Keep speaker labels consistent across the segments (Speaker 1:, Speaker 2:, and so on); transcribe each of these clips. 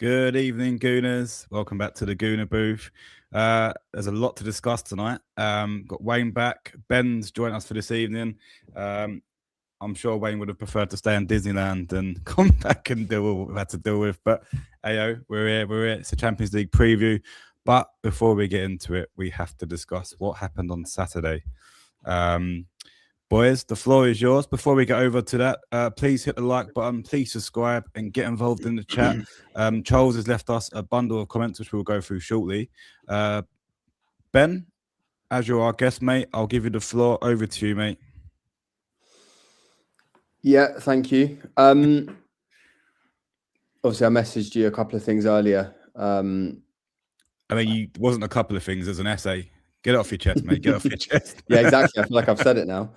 Speaker 1: Good evening, Gooners. Welcome back to the Gooner Booth. There's a lot to discuss tonight. Got Wayne back. Ben's joining us for this evening. I'm sure Wayne would have preferred to stay in Disneyland and come back and deal with what we've had to deal with. But, ayo, we're here. It's a Champions League preview. But before we get into it, we have to discuss what happened on Saturday. Boys, the floor is yours. Before we get over to that, please hit the like button, please subscribe and get involved in the chat. Charles has left us a bundle of comments, which we'll go through shortly. Ben, as you're our guest, mate, I'll give you the floor. Over to you, mate.
Speaker 2: Yeah, thank you. Obviously, I messaged you a couple of things earlier.
Speaker 1: I mean, it wasn't a couple of things, there's an essay. Get it off your chest, mate. Get it off your chest.
Speaker 2: Yeah, exactly. I feel like I've said it now.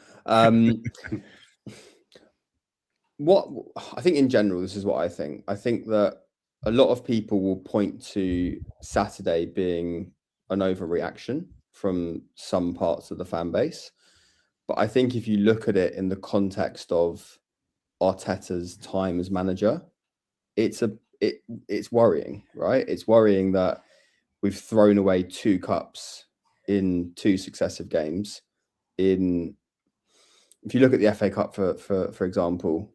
Speaker 2: What I think in general, this is what I think. I think that a lot of people will point to Saturday being an overreaction from some parts of the fan base. But I think if you look at it in the context of Arteta's time as manager, it's worrying, right? It's worrying that we've thrown away 2 cups in 2 successive games. If you look at the FA Cup, for example,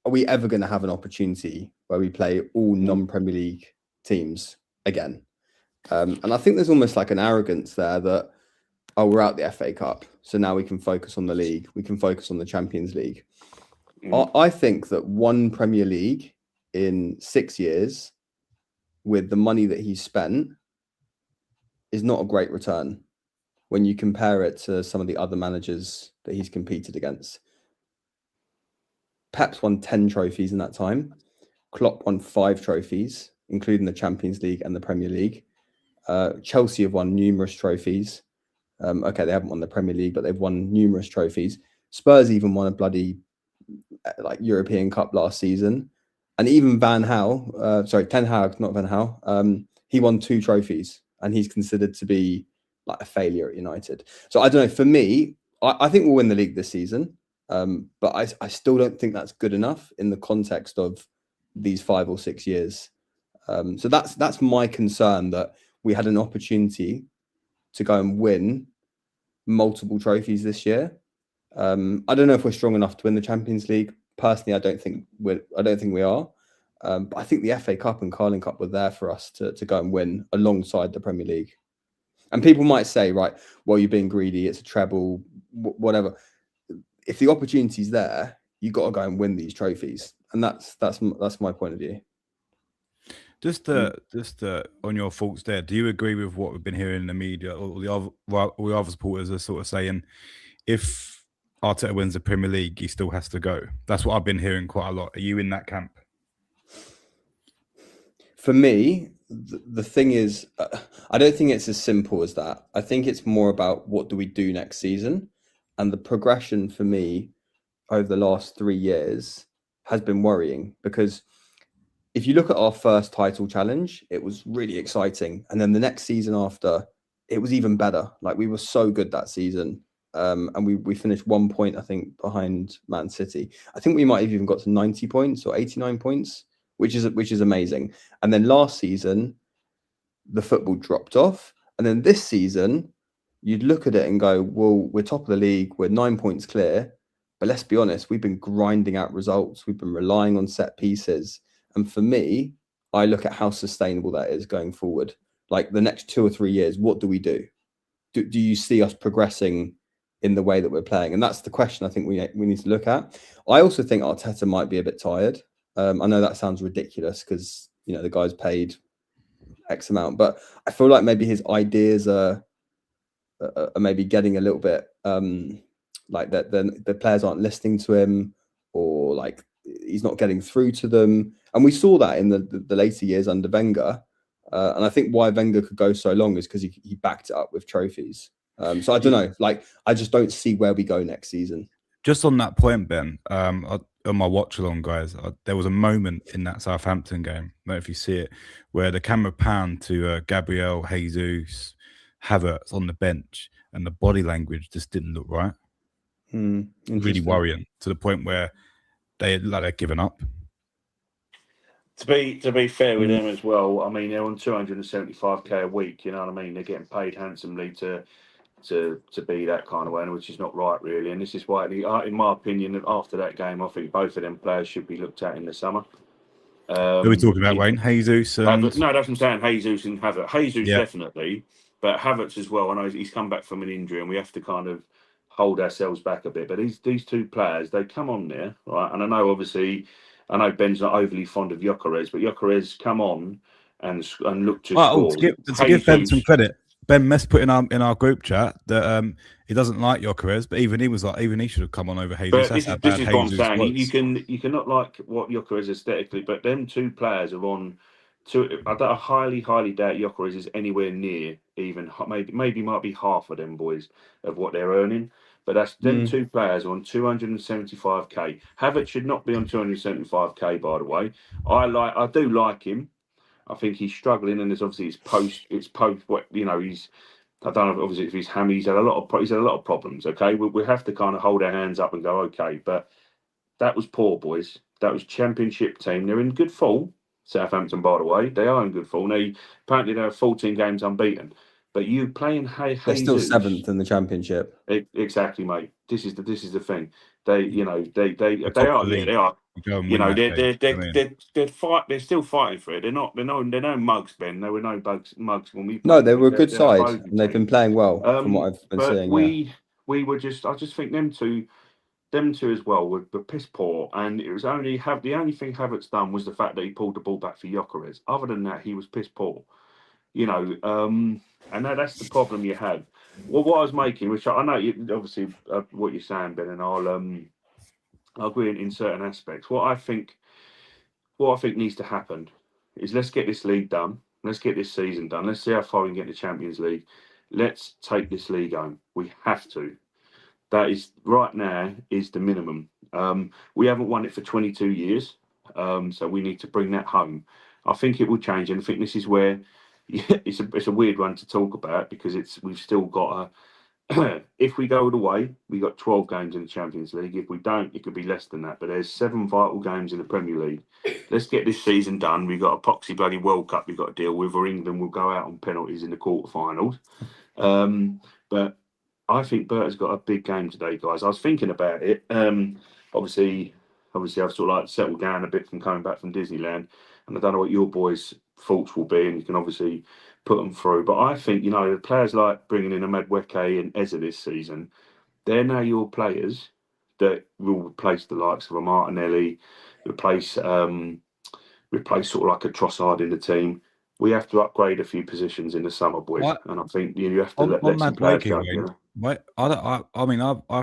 Speaker 2: are we ever going to have an opportunity where we play all non-Premier League teams again? And I think there's almost like an arrogance there that, oh, we're out the FA Cup, so now we can focus on the league. We can focus on the Champions League. I think that one Premier League in 6 years with the money that he's spent is not a great return when you compare it to some of the other managers that he's competed against. Pep's won 10 trophies in that time. Klopp won 5 trophies, including the Champions League and the Premier League. Chelsea have won numerous trophies. Okay, they haven't won the Premier League, but they've won numerous trophies. Spurs even won a bloody European Cup last season. And even Ten Hag, not Van Gaal, he won 2 trophies and he's considered to be like a failure at United. So I don't know, for me, I think we'll win the league this season. But I still don't think that's good enough in the context of these 5 or 6 years. So that's my concern, that we had an opportunity to go and win multiple trophies this year. I don't know if we're strong enough to win the Champions League. Personally, I don't think we are. But I think the FA Cup and Carling Cup were there for us to go and win alongside the Premier League. And people might say, right, well, you're being greedy. It's a treble, whatever. If the opportunity's there, you got to go and win these trophies, and that's my point of view.
Speaker 1: Just on your thoughts there, do you agree with what we've been hearing in the media, or the other supporters are sort of saying, if Arteta wins the Premier League, he still has to go? That's what I've been hearing quite a lot. Are you in that camp?
Speaker 2: For me, the thing is, I don't think it's as simple as that. I think it's more about what do we do next season, and the progression for me over the last 3 years has been worrying, because if you look at our first title challenge, it was really exciting. And then the next season after, it was even better. Like, we were so good that season. And we finished 1 point, I think, behind Man City. I think we might have even got to 90 points or 89 points, which is amazing. And then last season, the football dropped off. And then this season, you'd look at it and go, well, we're top of the league. We're 9 points clear. But let's be honest, we've been grinding out results. We've been relying on set pieces. And for me, I look at how sustainable that is going forward. Like, the next 2 or 3 years, what do we do? Do you see us progressing in the way that we're playing? And that's the question I think we need to look at. I also think Arteta might be a bit tired. I know that sounds ridiculous because, you know, the guy's paid X amount, but I feel like maybe his ideas are maybe getting a little bit like that. Then the players aren't listening to him, or like he's not getting through to them. And we saw that in the later years under Wenger. And I think why Wenger could go so long is because he backed it up with trophies. So I don't know. Like, I just don't see where we go next season.
Speaker 1: Just on that point, Ben, on my watch along, guys, there was a moment in that Southampton game, I don't know if you see it, where the camera panned to Gabriel, Jesus, Havertz on the bench, and the body language just didn't look right. Really worrying, to the point where they're given up.
Speaker 3: To be fair with them as well, I mean they're on 275k a week. You know what I mean? They're getting paid handsomely to be that kind of way, which is not right really. And this is why, in my opinion, after that game, I think both of them players should be looked at in the summer.
Speaker 1: Who are we talking about, Wayne? Jesus and...
Speaker 3: No, that's what I'm saying. Jesus and Havertz. Jesus
Speaker 1: Yeah.
Speaker 3: definitely, but Havertz as well. I know he's come back from an injury, and we have to kind of hold ourselves back a bit. But these two players, they come on there, right? And I know obviously, Ben's not overly fond of Gyökeres, but Gyökeres come on and look to score.
Speaker 1: To give Ben some credit, Ben Mess put in our group chat that he doesn't like Gyökeres, but even he should have come on over Jesus.
Speaker 3: But this is what I'm saying. You cannot like what Gyökeres aesthetically, but them two players are on. I highly doubt Gyökeres is anywhere near even maybe might be half of them boys of what they're earning. But that's them two players are on 275k. Havertz should not be on 275k, by the way. I do like him. I think he's struggling, and there's obviously it's post what he's. I don't know obviously if he's hammy. He's had a lot of problems. Okay, we have to kind of hold our hands up and go okay. But that was poor, boys. That was Championship team. They're in good form. Southampton, by the way, they are in good form. Apparently they have 14 games unbeaten. But you playing
Speaker 2: they're still 7th in the Championship.
Speaker 3: Exactly, mate. This is the thing. They are. They are. They're still fighting for it. They're no mugs, Ben. There were no mugs when we played.
Speaker 2: No, they were a good side, and they've been playing well from what I've been seeing.
Speaker 3: We were just. I just think them two as well were piss poor, and it was the only thing Havertz done was the fact that he pulled the ball back for Gyökeres. Other than that, he was piss poor. And that's the problem you have. Well, what I was making, which I know obviously what you're saying, Ben, and I'll agree in certain aspects. What I think needs to happen is let's get this league done. Let's get this season done. Let's see how far we can get the Champions League. Let's take this league home. We have to. That is right now is the minimum. We haven't won it for 22 years, so we need to bring that home. I think it will change, and I think this is where it's a weird one to talk about because we've still got if we go all the way, we got 12 games in the Champions League. If we don't, it could be less than that. But there's 7 vital games in the Premier League. Let's get this season done. We've got a poxy bloody World Cup we've got to deal with, or England will go out on penalties in the quarterfinals. But I think Berta's got a big game today, guys. I was thinking about it. Obviously, I've sort of like settled down a bit from coming back from Disneyland, and I don't know what your boys' thoughts will be, and you can obviously put them through. But I think, the players like bringing in Madueke and Eze this season, they're now your players that will replace the likes of a Martinelli, replace sort of like a Trossard in the team. We have to upgrade a few positions in the summer, boys. What? And I think you have to let some players go.
Speaker 1: I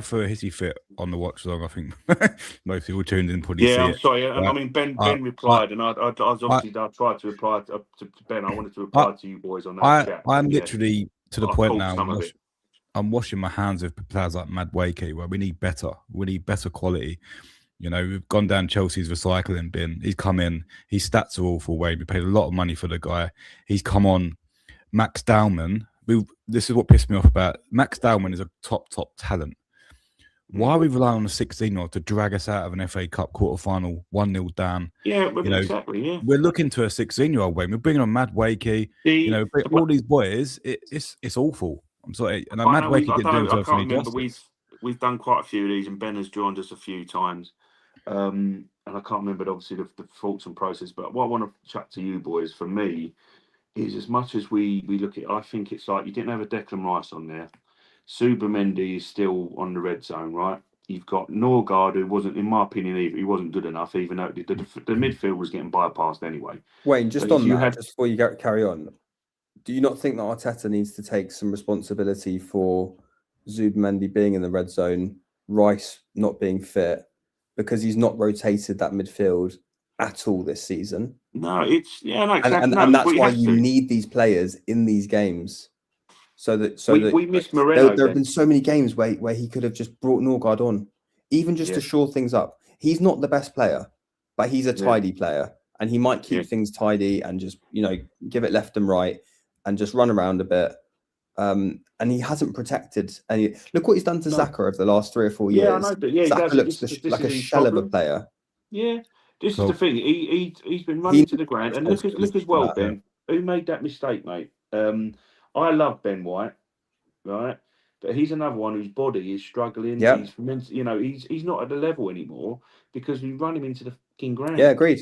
Speaker 1: threw a hissy fit on the watch long. I think most people tuned in probably see it.
Speaker 3: I'm sorry. I mean, Ben replied, and I tried to reply to Ben. I wanted to reply to you boys on that chat.
Speaker 1: I'm literally to the point now. I'm washing my hands with players like Madueke, where we need better. We need better quality. We've gone down Chelsea's recycling bin. He's come in. His stats are awful, Wayne. We paid a lot of money for the guy. He's come on. Max Dowman. This is what pissed me off about. Max Dowman is a top talent. Why are we relying on a 16-year-old to drag us out of an FA Cup quarter-final, 1-0 down?
Speaker 3: Yeah, exactly, yeah.
Speaker 1: We're looking to a 16-year-old, Wayne. We're bringing on Madueke. All these boys, it's awful. I'm sorry. And Madueke didn't do himself any justice.
Speaker 3: We've done quite a few of these, and Ben has joined us a few times. And I can't remember, obviously, the thoughts and process. But what I want to chat to you boys, for me, is as much as we look at, I think it's like you didn't have a Declan Rice on there. Subamendi is still on the red zone, right? You've got Norgard, who wasn't, in my opinion, he wasn't good enough, even though the midfield was getting bypassed anyway.
Speaker 2: Wayne, just on that, just before you carry on, do you not think that Arteta needs to take some responsibility for Subamendi being in the red zone, Rice not being fit, because he's not rotated that midfield at all this season?
Speaker 3: No, exactly.
Speaker 2: And that's why you need these players in these games. We missed Moreno. There have been so many games where he could have just brought Norgard on, even just to shore things up. He's not the best player, but he's a tidy player, and he might keep things tidy and just give it left and right and just run around a bit. And he hasn't protected any. Look what he's done to Xhaka over the last 3 or 4 years.
Speaker 3: Yeah, I know, but
Speaker 2: Xhaka looks like a shell of a player.
Speaker 3: Yeah, This
Speaker 1: Cool.
Speaker 3: is the thing. He's been running to the ground, and look as well,
Speaker 2: that,
Speaker 3: Ben. Who made that mistake, mate? I love Ben White, right? But he's another one whose body is struggling.
Speaker 2: Yeah.
Speaker 3: He's not at the level anymore because we run him into the fucking ground.
Speaker 2: Yeah, agreed.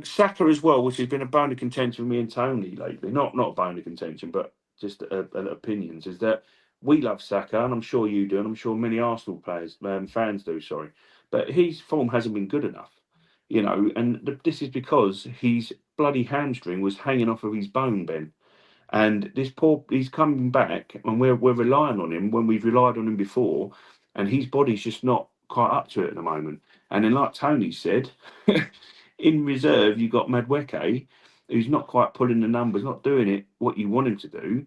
Speaker 3: Saka as well, which has been a bone of contention with me and Tony lately. Not a bone of contention, but just opinions. Is that we love Saka, and I'm sure you do, and I'm sure many Arsenal players, fans do. Sorry, but his form hasn't been good enough. And this is because his bloody hamstring was hanging off of his bone, Ben. And he's coming back, and we're relying on him when we've relied on him before, and his body's just not quite up to it at the moment. And then, like Tony said, in reserve you've got Madueke, who's not quite pulling the numbers, not doing it what you want him to do,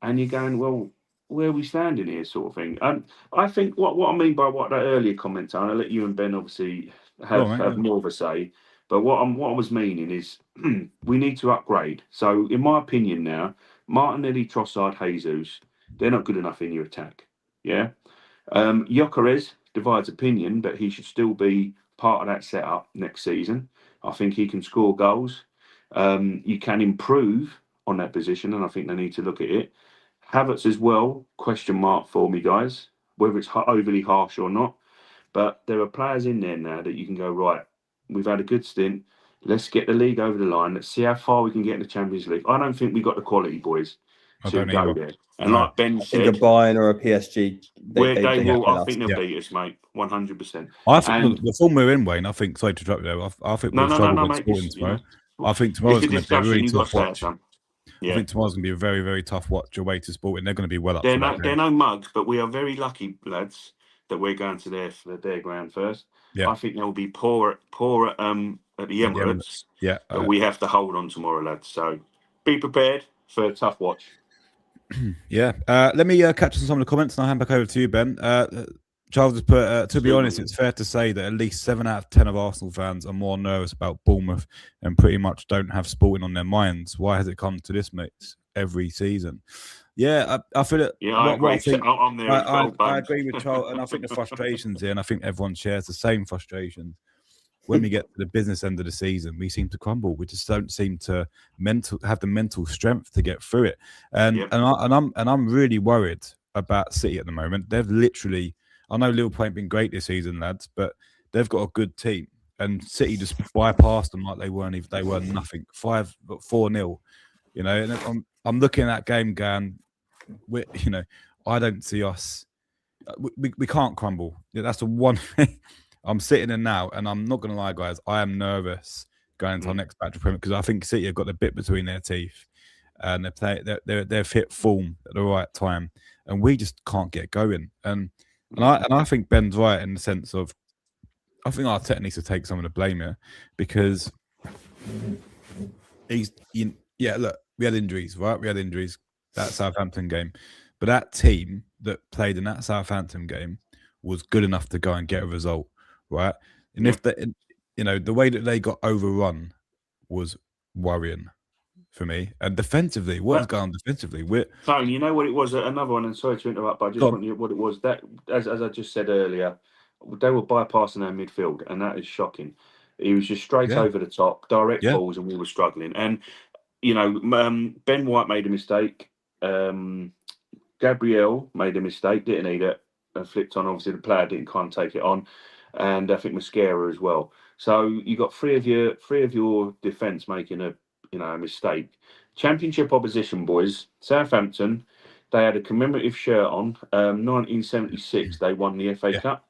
Speaker 3: and you're going, well, where are we standing here, sort of thing. I think what I mean by what that earlier comment, and I'll let you and Ben obviously have more of a say. But what I was meaning is we need to upgrade. So, in my opinion, now Martinelli, Trossard, Jesus, they're not good enough in your attack. Yeah, Gyökeres divides opinion, but he should still be part of that setup next season. I think he can score goals. You can improve on that position, and I think they need to look at it. Havertz as well, question mark for me, guys, whether it's overly harsh or not. But there are players in there now that you can go, right, we've had a good stint. Let's get the league over the line. Let's see how far we can get in the Champions League. I don't think we got the quality, boys, to go there. And like Ben said,
Speaker 2: a Bayern or a PSG,
Speaker 3: they will. I think they'll beat us, mate. 100%.
Speaker 1: I think the form we're in, Wayne. I think. Sorry to interrupt you there. I think we'll struggle against Sporting tomorrow. I think tomorrow's going to be a really tough watch. I think tomorrow's going to be a very, very tough watch away to Sporting. They're going to be well up.
Speaker 3: They're no mugs, but we are very lucky, lads, that we're going to their ground first. Yeah. I think they'll be poor at the Emirates.
Speaker 1: Yeah,
Speaker 3: but we have to hold on tomorrow, lads. So be prepared for a tough watch.
Speaker 1: Yeah. Let me catch on some of the comments, and I'll hand back over to you, Ben. Charles has put, to be honest, it's fair to say that at least 7 out of 10 of Arsenal fans are more nervous about Bournemouth and pretty much don't have Sporting on their minds. Why has it come to this, mates, every season? Yeah, I feel it.
Speaker 3: Yeah, I agree. I'm there as well.
Speaker 1: I agree with Charles, and I think the frustrations here, and I think everyone shares the same frustrations. When we get to the business end of the season, we seem to crumble. We just don't seem to have the mental strength to get through it. And I'm really worried about City at the moment. They've literally, I know Liverpool ain't been great this season, lads, but they've got a good team. And City just bypassed them like they were nothing. 4-0. And I'm looking at that game going, I don't see us. We can't crumble. That's the one thing. I'm sitting in now, and I'm not going to lie, guys. I am nervous going into our next batch of Premier because I think City have got the bit between their teeth, and they've hit form at the right time, and we just can't get going. And I think Ben's right in the sense of, I think Arteta needs to take some of the blame here because look, we had injuries, right? We had injuries that Southampton game, but that team that played in that Southampton game was good enough to go and get a result. Right, and if the way that they got overrun was worrying for me. And defensively, what is going on defensively?
Speaker 3: Tony, you know what it was? Another one, and sorry to interrupt, but I just wonder what it was. That, as I just said earlier, they were bypassing our midfield, and that is shocking. He was just straight over the top, direct balls, and we were struggling. And Ben White made a mistake. Gabriel made a mistake, didn't he? That flipped on. Obviously, the player didn't kind of take it on. And I think Mascara as well. So you got three of your defence making a mistake. Championship opposition, boys. Southampton, they had a commemorative shirt on. 1976, they won the FA Cup.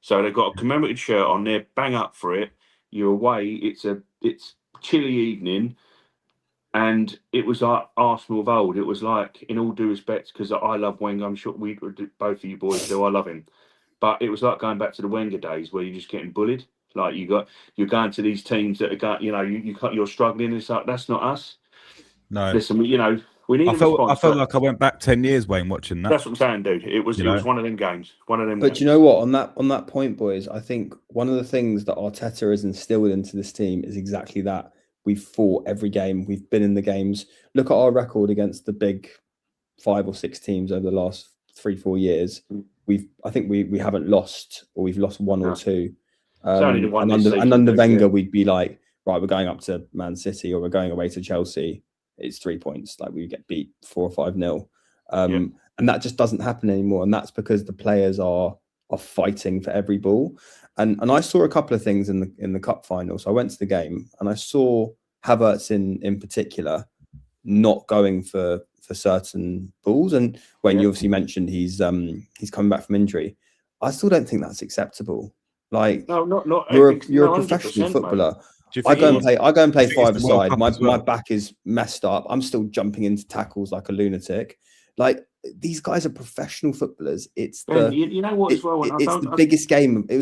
Speaker 3: So they've got a commemorative shirt on. They're bang up for it. You're away. It's chilly evening, and it was like Arsenal of old. It was like, in all due respect, because I love Wenger. I'm sure both of you boys do. I love him. But it was like going back to the Wenger days where you're just getting bullied. Like you're going to these teams that are you're struggling. It's like, that's not us.
Speaker 1: No,
Speaker 3: listen, we need. I
Speaker 1: felt like I went back 10 years, Wayne, watching that.
Speaker 3: That's what I'm saying, dude. It was one of them games. One of them.
Speaker 2: But you know what? On that point, boys, I think one of the things that Arteta has instilled into this team is exactly that. We've fought every game. We've been in the games. Look at our record against the big 5 or 6 teams over the last 3-4 years. I think we haven't lost, or we've lost 1 or 2.
Speaker 3: only the one
Speaker 2: And
Speaker 3: this season,
Speaker 2: under
Speaker 3: but,
Speaker 2: Wenger,
Speaker 3: yeah.
Speaker 2: we'd be like, right, we're going up to Man City or we're going away to Chelsea. It's 3 points. Like we get beat 4 or 5-0. And that just doesn't happen anymore. And that's because the players are fighting for every ball. And I saw a couple of things in the cup final. So I went to the game and I saw Havertz in particular not going for certain balls. And when you obviously mentioned he's coming back from injury, I still don't think that's acceptable. Like,
Speaker 3: No, not
Speaker 2: you're a
Speaker 3: 100%,
Speaker 2: professional
Speaker 3: mate.
Speaker 2: footballer.
Speaker 1: Do you
Speaker 2: I
Speaker 1: think
Speaker 2: go and play
Speaker 1: do you think it's the World
Speaker 2: five-a-side.
Speaker 1: Cup as well?
Speaker 2: My back is messed up. I'm still jumping into tackles like a lunatic. Like, these guys are professional footballers. It's
Speaker 3: Ben, you know what as well? And
Speaker 2: it's the biggest game. It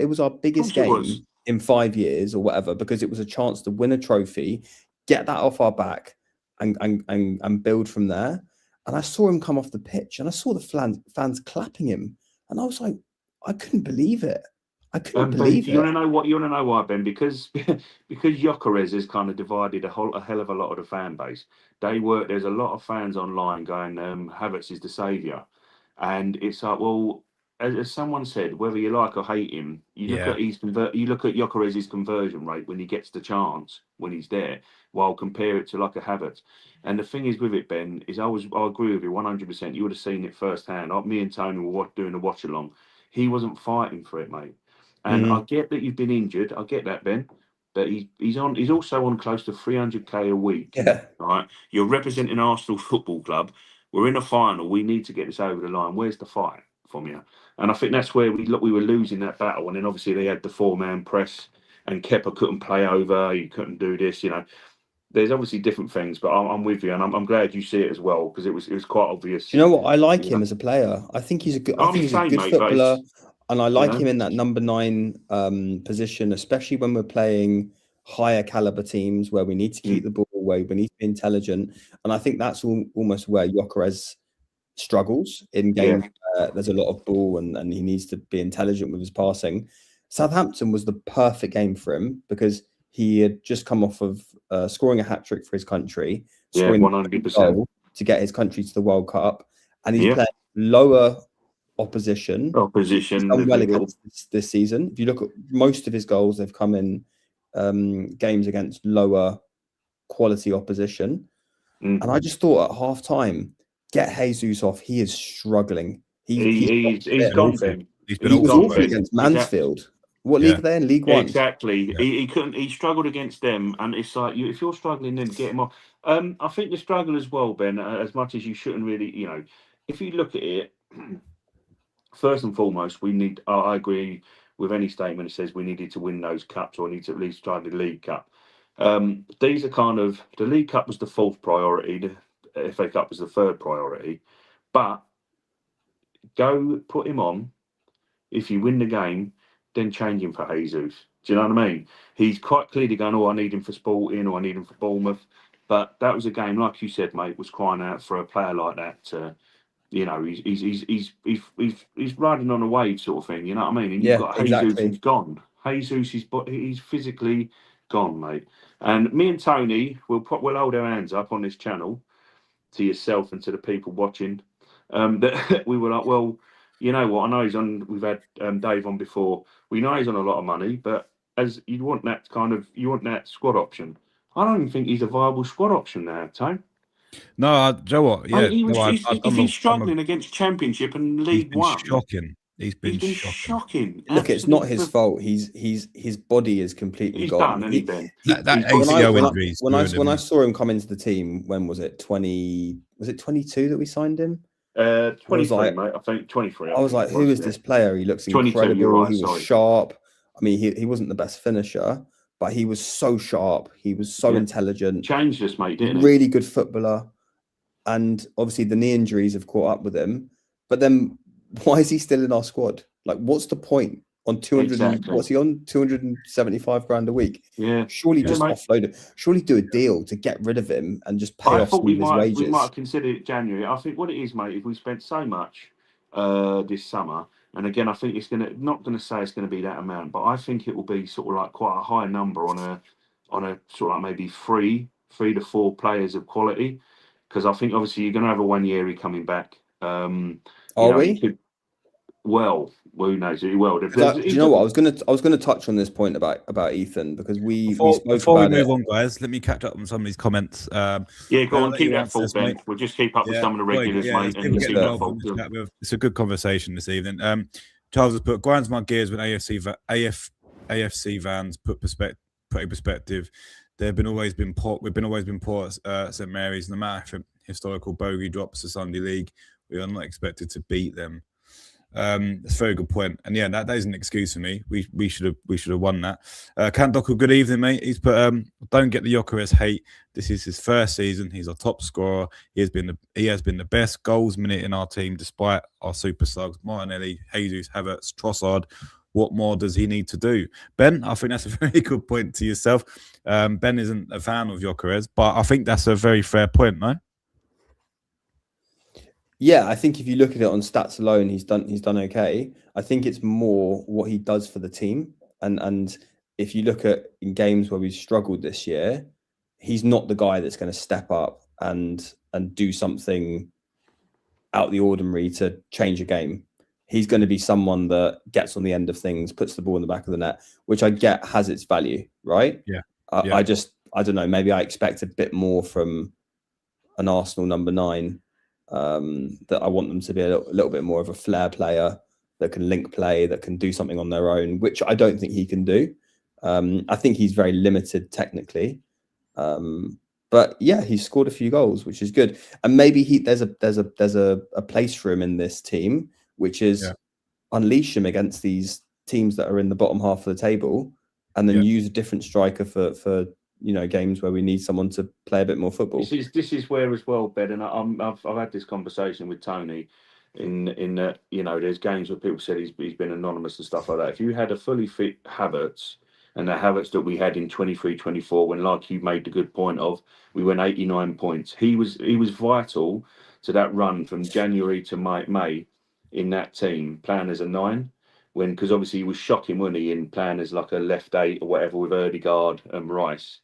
Speaker 2: was our biggest
Speaker 3: course it
Speaker 2: game
Speaker 3: was.
Speaker 2: in 5 years or whatever, because it was a chance to win a trophy, get that off our back, and build from there. And I saw him come off the pitch, and I saw the fans clapping him, and I was like, I couldn't believe it. I couldn't believe
Speaker 3: Ben, you
Speaker 2: it.
Speaker 3: want to know what? You want to know why, Ben? Because Gyökeres has kind of divided a hell of a lot of the fan base. There's a lot of fans online going, Havertz is the saviour, and it's like, well, as someone said, whether you like or hate him, you look at Gyökeres' conversion rate when he gets the chance when he's there, while compare it to like a Havertz. And the thing is with it, Ben, is I agree with you 100%. You would have seen it firsthand. Me and Tony were doing a watch along. He wasn't fighting for it, mate. And I get that you've been injured. I get that, Ben. But he's also on close to 300k a week.
Speaker 2: Yeah.
Speaker 3: Right. You're representing Arsenal Football Club. We're in a final. We need to get this over the line. Where's the fight from you? And I think that's where we were losing that battle. And then obviously they had the 4-man press, and Kepa couldn't play over. He couldn't do this. There's obviously different things. But I'm with you, and I'm glad you see it as well, because it was quite obvious.
Speaker 2: Do you know what? I like him as a player. I think he's a good. I think he's a good footballer, and I like him in that number 9 position, especially when we're playing higher caliber teams where we need to keep the ball away, we need to be intelligent, and I think that's almost where Gyökeres struggles in games. There's a lot of ball, and he needs to be intelligent with his passing. Southampton was the perfect game for him because he had just come off of scoring a hat-trick for his country, scoring
Speaker 3: 100%.
Speaker 2: to get his country to the World Cup, and he's playing lower opposition. He's done well against this season. If you look at most of his goals, they've come in games against lower quality opposition. And I just thought at half time, get Jesus off. He is struggling.
Speaker 3: He's gone, Ben.
Speaker 2: He was awful against Mansfield. What league are they in? League 1.
Speaker 3: Exactly. Yeah. He couldn't. He struggled against them, and it's like if you're struggling, then get him off. I think the struggle as well, Ben. As much as you shouldn't really, if you look at it, first and foremost, we need. I agree with any statement that says we needed to win those cups, or need to at least try the League Cup. These are kind of the League Cup was the 4th priority. The FA Cup was the 3rd priority, but go put him on. If you win the game, then change him for Jesus. Do you know what I mean? He's quite clearly going, I need him for Sporting, or I need him for Bournemouth. But that was a game, like you said, mate, was crying out for a player like that. He's riding on a wave, sort of thing. You know what I mean? And you've got Jesus who's gone. Jesus he's physically gone, mate. And me and Tony we'll hold our hands up on this channel to yourself and to the people watching. That we were like, well, you know what? I know he's on. We've had Dave on before. We know he's on a lot of money, but as you want that squad option. I don't even think he's a viable squad option now, Tony.
Speaker 1: No, Joe, you know what? Yeah,
Speaker 3: if he's struggling against Championship and League One,
Speaker 1: shocking. He's been shocking.
Speaker 2: Look, it's not his fault. His body is completely gone.
Speaker 3: Done, Ben.
Speaker 2: When I saw him come into the team, when was it? 22 that we signed him?
Speaker 3: 23, mate. I think 23.
Speaker 2: I was like, who is this player? He looks incredible.
Speaker 3: Right,
Speaker 2: he was sharp. I mean, he wasn't the best finisher, but he was so sharp. He was so intelligent.
Speaker 3: Changed us, mate, didn't he?
Speaker 2: Really good footballer. And obviously the knee injuries have caught up with him. But then why is he still in our squad? Like, what's the point? On 200, what's he on? 275 grand a week.
Speaker 3: Yeah.
Speaker 2: Surely just offload it. Surely do a deal to get rid of him and just pay off some of his wages.
Speaker 3: We might have considered it January. I think what it is, mate, if we spent so much this summer, and again, I think it's not going to say it's going to be that amount, but I think it will be sort of like quite a high number on a sort of like maybe 3 to 4 players of quality, because I think obviously you're going to have a 1 year coming back.
Speaker 2: Are we?
Speaker 3: well. Who knows? Well,
Speaker 2: Do you know what? I was gonna touch on this point about Ethan, because we spoke
Speaker 1: before we
Speaker 2: about
Speaker 1: move
Speaker 2: it.
Speaker 1: on, guys. Let me catch up on some of these comments.
Speaker 3: Yeah, go
Speaker 1: Ben, I'll
Speaker 3: on,
Speaker 1: let
Speaker 3: keep
Speaker 1: you
Speaker 3: that
Speaker 1: answer
Speaker 3: full,
Speaker 1: this,
Speaker 3: Ben.
Speaker 1: mate.
Speaker 3: We'll just keep up with some of the regulars, mate,
Speaker 1: people
Speaker 3: and
Speaker 1: get
Speaker 3: keep that
Speaker 1: involved
Speaker 3: full.
Speaker 1: in the chat. It's a good conversation this evening. Charles has put grinds my gears when AFC vans put in perspective. We've always been poor at St Mary's. No matter if historical bogey drops to Sunday League, we are not expected to beat them. That's a very good point. And yeah, that is an excuse for me. We should have won that. Kandoku, good evening, mate. He's put don't get the Gyökeres hate. This is his first season. He's our top scorer. He has been the best goals minute in our team, despite our super slugs, Martinelli, Jesus, Havertz, Trossard. What more does he need to do? Ben, I think that's a very good point to yourself. Ben isn't a fan of Gyökeres, but I think that's a very fair point, no?
Speaker 2: Yeah, I think if you look at it on stats alone, he's done okay. I think it's more what he does for the team. And if you look at in games where we've struggled this year, he's not the guy that's going to step up and do something out of the ordinary to change a game. He's going to be someone that gets on the end of things, puts the ball in the back of the net, which I get has its value, right?
Speaker 1: Yeah.
Speaker 2: I don't know. Maybe I expect a bit more from an Arsenal number 9. That I want them to be a little bit more of a flair player that can link play, that can do something on their own, which I don't think he can do. I think he's very limited technically. But yeah, he's scored a few goals, which is good. And maybe there's a place for him in this team, which is unleash him against these teams that are in the bottom half of the table, and then use a different striker for games where we need someone to play a bit more football.
Speaker 3: This is where as well, Ben, and I've had this conversation with Tony in that, there's games where people said he's been anonymous and stuff like that. If you had a fully fit Havertz, and the Havertz that we had in 23-24, when, like you made the good point of, we went 89 points, he was vital to that run from January to May in that team, playing as a 9. Because obviously he was shocking, wasn't he, in playing as like a left 8 or whatever with Ødegaard and Rice.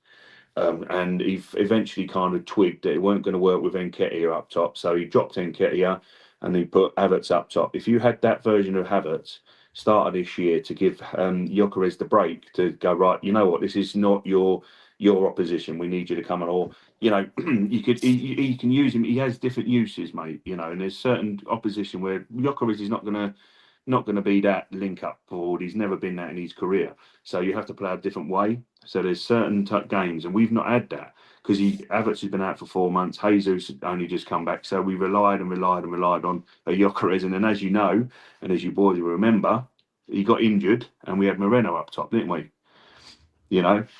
Speaker 3: And he eventually kind of twigged that it weren't going to work with Nketiah up top. So he dropped Nketiah and he put Havertz up top. If you had that version of Havertz started this year to give Gyökeres the break to go, right, you know what, this is not your opposition. We need you to come on. Or, you can use him. He has different uses, mate, and there's certain opposition where Gyökeres is not going to be that link-up forward. He's never been that in his career. So you have to play a different way. So there's certain games, and we've not had that because Havertz has been out for 4 months. Jesus only just come back. So we relied on Gyökeres. And then, as you know, and as you boys will remember, he got injured and we had Moreno up top, didn't we?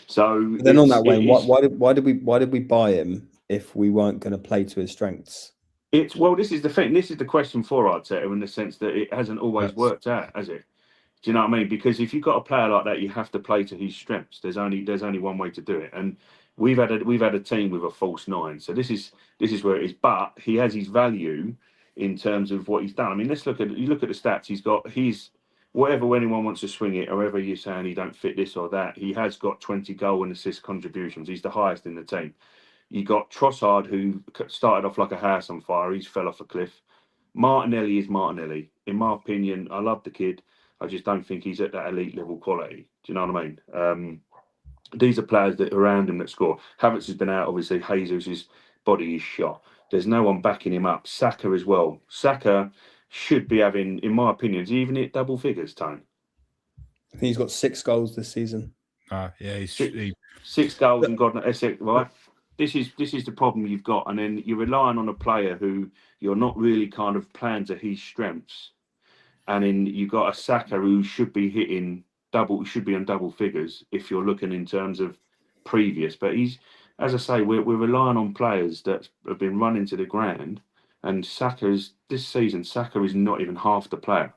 Speaker 3: So
Speaker 2: then on that way, why did we buy him if we weren't going to play to his strengths?
Speaker 3: This is the thing. This is the question for Arteta, in the sense that it hasn't always worked out, has it? Do you know what I mean? Because if you've got a player like that, you have to play to his strengths. There's only one way to do it, and we've had a team with a false 9. So this is where it is. But he has his value in terms of what he's done. I mean, look at the stats. He's whatever anyone wants to swing it, however you're saying he don't fit this or that. He has got 20 goal and assist contributions. He's the highest in the team. You got Trossard, who started off like a house on fire. He's fell off a cliff. Martinelli is Martinelli. In my opinion, I love the kid. I just don't think he's at that elite level quality. Do you know what I mean? These are players that are around him that score. Havertz has been out, obviously. Jesus' body is shot. There's no one backing him up. Saka as well. Saka should be having, in my opinion, has he even hit double figures, Tone?
Speaker 2: I think he's got 6 goals this season.
Speaker 1: Yeah, he's
Speaker 3: 6 goals and God knows, right? This is the problem you've got, and then you're relying on a player who you're not really kind of playing to his strengths, and then you've got a Saka who should be hitting on double figures if you're looking in terms of previous. But he's, as I say, we're relying on players that have been running to the ground, and this season Saka is not even half the player.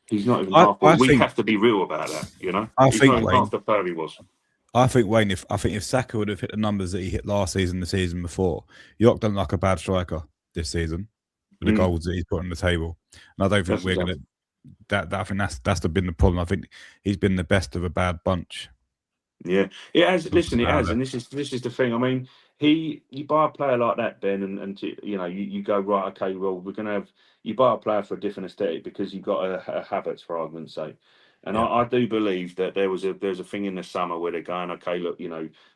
Speaker 3: He's not even half. We have to be real about that, he's not even half the player he was.
Speaker 1: I think Wayne, if Saka would have hit the numbers that he hit last season, the season before, York doesn't like a bad striker this season with the goals that he's put on the table. And I don't think we're going to. I think that's been the problem. I think he's been the best of a bad bunch.
Speaker 3: Yeah, it has. Listen, it has, and this is the thing. I mean, You buy a player like that, Ben, and you go, right, okay, well, you buy a player for a different aesthetic because you've got a Havertz, for argument's sake. And
Speaker 1: Yeah.
Speaker 3: I do believe that there's a thing in the summer where they're going, okay, look,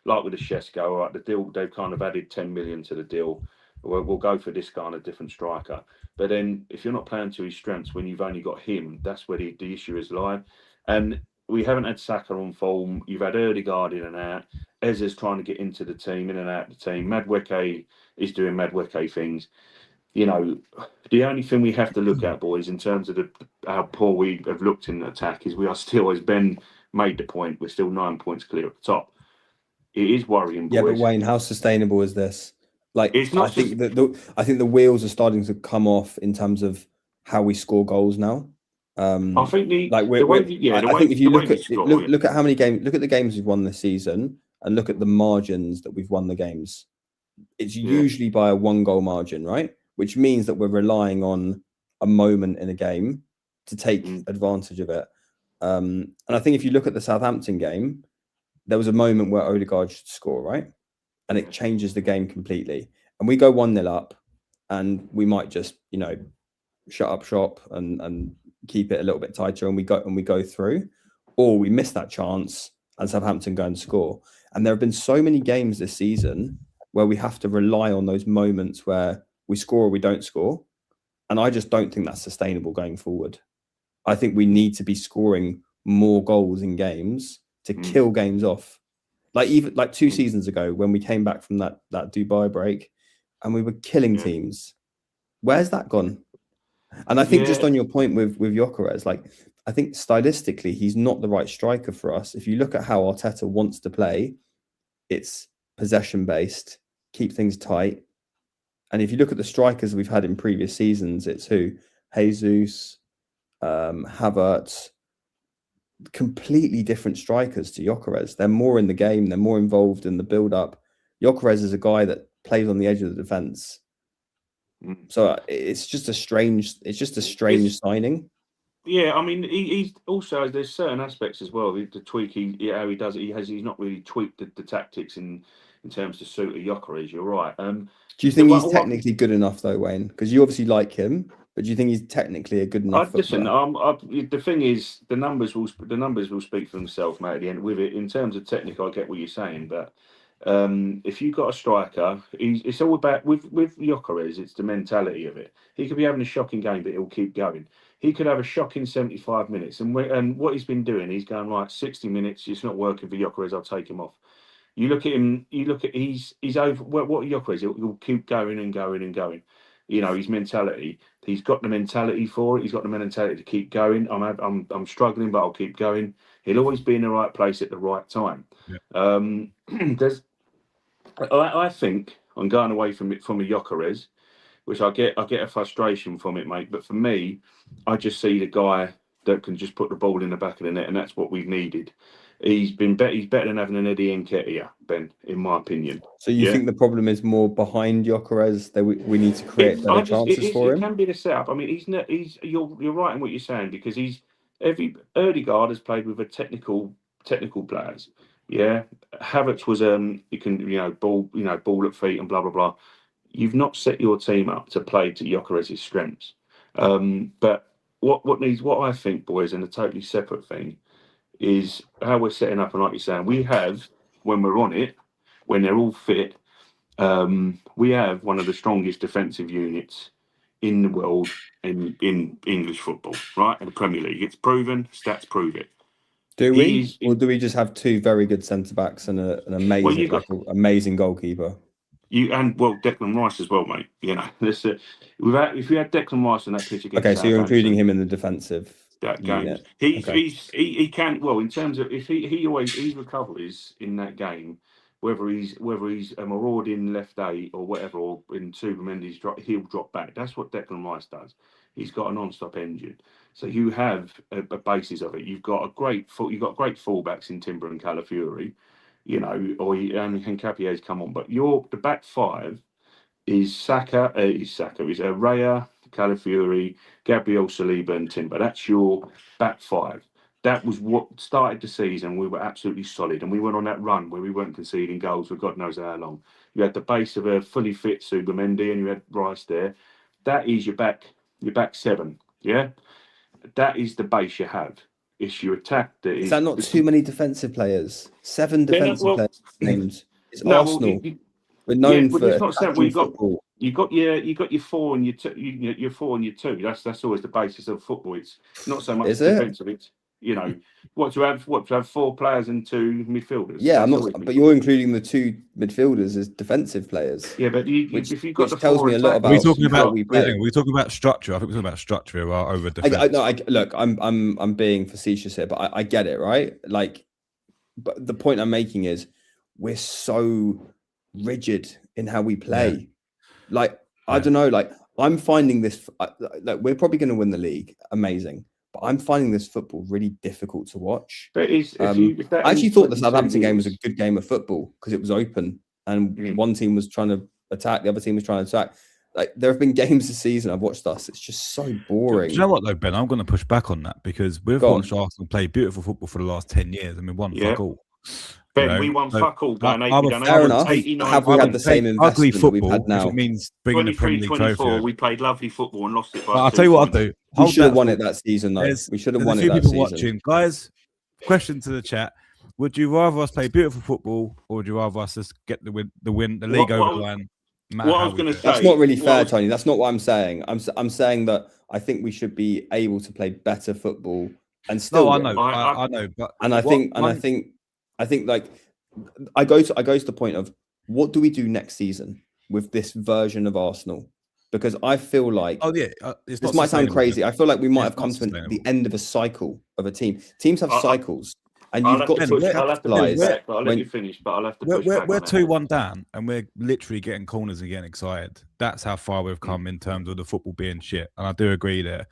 Speaker 3: like with the Shesko, all right, the deal, they've kind of added 10 million to the deal. We'll go for this kind of different striker. But then if you're not playing to his strengths when you've only got him, that's where the issue is lying. And we haven't had Saka on form. You've had Odegaard in and out. Ezra's trying to get into the team, in and out of the team. Madueke is doing Madueke things. The only thing we have to look at, boys, in terms of how poor we have looked in the attack, is we are still, as Ben made the point, we're still 9 points clear at the top. It is worrying, boys.
Speaker 2: Yeah, but Wayne, how sustainable is this? Like,
Speaker 3: It's not
Speaker 2: I think the wheels are starting to come off in terms of how we score goals now.
Speaker 3: I think
Speaker 2: I think if you look at how many games, look at the games we've won this season, and look at the margins that we've won the games. It's usually by a 1-goal margin, right? Which means that we're relying on a moment in a game to take advantage of it. And I think if you look at the Southampton game, there was a moment where Odegaard should score, right? And it changes the game completely. And we go 1-0 up, and we might just, shut up shop and keep it a little bit tighter, and we go through, or we miss that chance and Southampton go and score. And there have been so many games this season where we have to rely on those moments where we score or we don't score. And I just don't think that's sustainable going forward. I think we need to be scoring more goals in games to kill games off. Like 2 seasons ago when we came back from that Dubai break and we were killing teams. Where's that gone? And I think just on your point with Gyökeres, I think stylistically he's not the right striker for us. If you look at how Arteta wants to play, it's possession based, keep things tight. And if you look at the strikers we've had in previous seasons, it's who? Jesus, Havertz, completely different strikers to Gyökeres. They're more in the game, they're more involved in the build-up. Gyökeres is a guy that plays on the edge of the defence. So it's just a strange signing.
Speaker 3: Yeah, I mean, he's also, there's certain aspects as well. The tweak, how he does it, he's not really tweaked the tactics in terms to suit a Gyökeres. You're right.
Speaker 2: Do you think he's technically good enough though, Wayne? Because you obviously like him, but do you think he's technically a good enough footballer?
Speaker 3: Listen, the thing is, the numbers will speak for themselves, mate. At the end, with it, in terms of technical, I get what you're saying, but if you've got a striker, it's all about with Gyökeres. It's the mentality of it. He could be having a shocking game, but he'll keep going. He could have a shocking 75 minutes, and what he's been doing, he's going right 60 minutes. It's not working for Gyökeres. I'll take him off. You look at him. He's over. What Gyökeres? He'll keep going and going and going. His mentality. He's got the mentality for it. He's got the mentality to keep going. I'm struggling, but I'll keep going. He'll always be in the right place at the right time. Yeah. I think I'm going away from a Gyökeres, which I get a frustration from it, mate. But for me, I just see the guy that can just put the ball in the back of the net, and that's what we've needed. He's better than having an Eddie Nketiah, Ben, in my opinion.
Speaker 2: So you think the problem is more behind Gyökeres, that we need to create better chances for him?
Speaker 3: It can be the setup. I mean, you're right in what you're saying, because Odegaard has played with a technical players. Yeah, Havertz was you can ball at feet and blah blah blah. You've not set your team up to play to Gyökeres' strengths. But what I think, boys, and a totally separate thing, is how we're setting up. And like you're saying, we have, when we're on it, when they're all fit, we have one of the strongest defensive units in the world in English football, right? In the Premier League. It's proven, stats prove it.
Speaker 2: Do we? Or do we just have 2 very good centre-backs and an amazing, amazing goalkeeper?
Speaker 3: Declan Rice as well, mate. If you had Declan Rice on that pitch against
Speaker 2: so you're including him in the defensive
Speaker 3: game. He can, well, in terms of, if his recoveries in that game, whether he's a marauding left 8 or whatever, or in Supermendy's he'll drop back. That's what Declan Rice does. He's got a non-stop engine. So you have a basis of it. You've got great fullbacks in Timber and Calafiori, and Capier's come on. But the back 5 is Saka, is Raya, Calafiori, Gabriel Saliba and Timber. That's your back 5. That was what started the season. We were absolutely solid, and we went on that run where we weren't conceding goals for God knows how long. You had the base of a fully fit Subamendi, and you had Rice there. That is your back seven. Yeah, that is the base you have. It's your attack that
Speaker 2: Is that not too many defensive players? 7 defensive players named. It's Arsenal. We're known for
Speaker 3: it's not seven. Well,
Speaker 2: football.
Speaker 3: You got your 4 and your 2. Your 4 and your 2. That's always the basis of football. It's not so much defensive. It's what to have 4 players and 2 midfielders.
Speaker 2: Yeah, I'm not. But you're including the 2 midfielders as defensive players.
Speaker 3: Yeah, but if you've got
Speaker 2: which tells me a lot about
Speaker 1: how
Speaker 2: we play.
Speaker 1: We're talking about structure. I think we're talking about structure over defense.
Speaker 2: Look, I'm being facetious here, but I get it, right? Like, but the point I'm making is we're so rigid in how we play. Yeah. Like, I don't know. Like, I'm finding this. Like, we're probably going to win the league. Amazing. But I'm finding this football really difficult to watch.
Speaker 3: But I
Speaker 2: actually thought the Southampton game was a good game of football because it was open and one team was trying to attack, the other team was trying to attack. Like, there have been games this season I've watched us. It's just so boring.
Speaker 1: Do you know what though, Ben? I'm going to push back on that because we've watched Arsenal play beautiful football for the last 10 years and we won fuck all.
Speaker 3: Ben, we won fuck all.
Speaker 2: Fair enough. Have we had the same investment that we've had now?
Speaker 1: It means bringing the Premier League trophy.
Speaker 3: We played lovely football and lost it by
Speaker 1: I'll tell you what I'll do.
Speaker 2: We should have won it that season, though. We should have won it that season.
Speaker 1: Watching. Guys, question to the chat. Would you rather us play beautiful football or would you rather us just get the league over the line?
Speaker 3: What I was going to say.
Speaker 2: That's not really fair, Tony. That's not what I'm saying. I'm saying that I think we should be able to play better football and still.
Speaker 1: No, I know. But
Speaker 2: I think like I go to the point of what do we do next season with this version of Arsenal? Because I feel like this might sound crazy. I feel like we might have come to the end of a cycle of a team. Teams have cycles, and you've got to capitalize.
Speaker 3: I'll let you finish, but I'll have to push back.
Speaker 1: We're 2-1 down, and we're literally getting corners and getting excited. That's how far we've come in terms of the football being shit. And I do agree there.